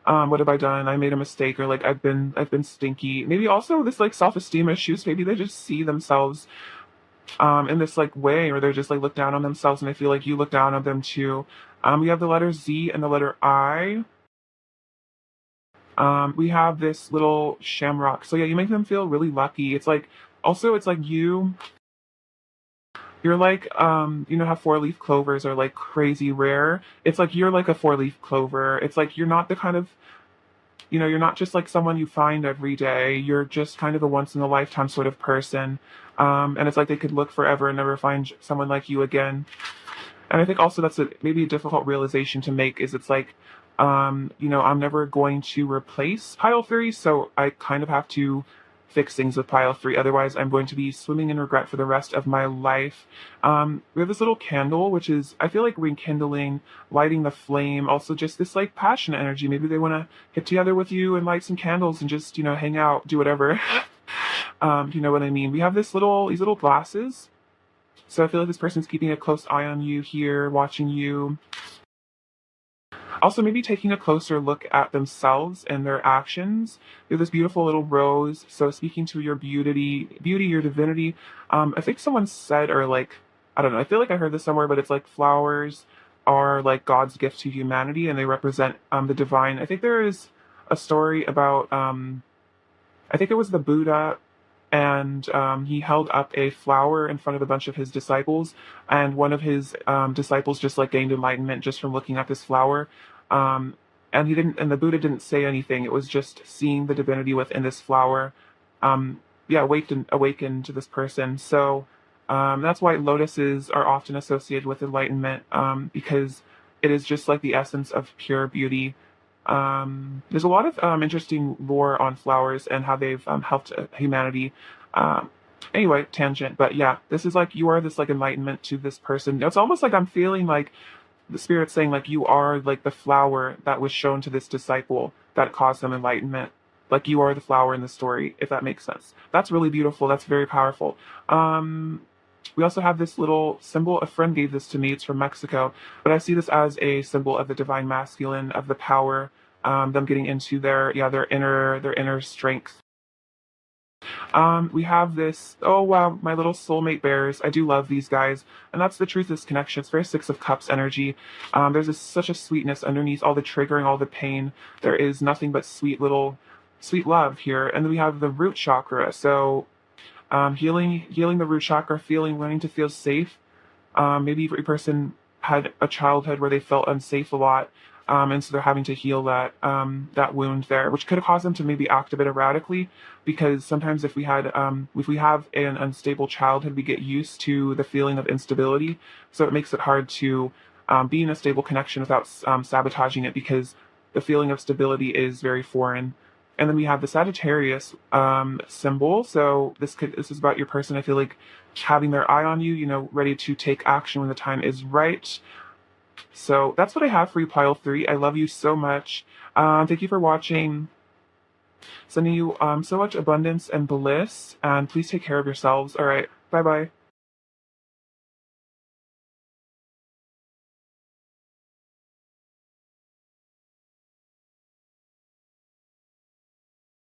what have I done? I made a mistake, or like I've been stinky. Maybe also this like self-esteem issues. Maybe they just see themselves in this like way, or they're just like look down on themselves, and they feel like you look down on them too. We have the letter Z and the letter I. We have this little shamrock. So yeah, you make them feel really lucky. It's like also it's like you're like you know how four-leaf clovers are like crazy rare. It's like you're like a four-leaf clover. It's like you're not the kind of, you know, you're not just like someone you find every day. You're just kind of a once in a lifetime sort of person. And it's like they could look forever and never find someone like you again. And I think also that's maybe a difficult realization to make is it's like, you know, I'm never going to replace pile three, so I kind of have to fix things with pile three. Otherwise, I'm going to be swimming in regret for the rest of my life. We have this little candle, which is, I feel like rekindling, lighting the flame, also just this like passionate energy. Maybe they want to get together with you and light some candles and just, you know, hang out, do whatever. You know what I mean? We have these little glasses. So I feel like this person's keeping a close eye on you here, watching you. Also, maybe taking a closer look at themselves and their actions. You have this beautiful little rose. So speaking to your beauty, your divinity. I think someone said, or like, I don't know, I feel like I heard this somewhere, but it's like flowers are like God's gift to humanity and they represent the divine. I think there is a story about, I think it was the Buddha, and he held up a flower in front of a bunch of his disciples, and one of his disciples just like gained enlightenment just from looking at this flower. Um, and the Buddha didn't say anything. It was just seeing the divinity within this flower. Yeah, awakened to this person. So that's why lotuses are often associated with enlightenment, because it is just like the essence of pure beauty. There's a lot of interesting lore on flowers and how they've helped humanity. Um, anyway, tangent, but yeah, this is like you are this like enlightenment to this person. It's almost like I'm feeling like the spirit saying like you are like the flower that was shown to this disciple that caused them enlightenment. Like you are the flower in the story, if that makes sense. That's really beautiful. That's very powerful. We also have this little symbol. A friend gave this to me. It's from Mexico, but I see this as a symbol of the divine masculine, of the power, them getting into their inner strength. We have this, oh wow, my little soulmate bears. I do love these guys. And that's the truth, this connection. It's very Six of Cups energy. There's such a sweetness underneath all the triggering, all the pain. There is nothing but sweet love here. And then we have the root chakra. So healing the root chakra, learning to feel safe. Maybe every person had a childhood where they felt unsafe a lot, and so they're having to heal that wound there, which could cause them to maybe act a bit erratically. Because sometimes if we have an unstable childhood, we get used to the feeling of instability, so it makes it hard to be in a stable connection without sabotaging it, because the feeling of stability is very foreign. And then we have the Sagittarius symbol. So this is about your person. I feel like having their eye on you, you know, ready to take action when the time is right. So that's what I have for you, pile three. I love you so much. Thank you for watching. Sending you so much abundance and bliss. And please take care of yourselves. All right. Bye bye.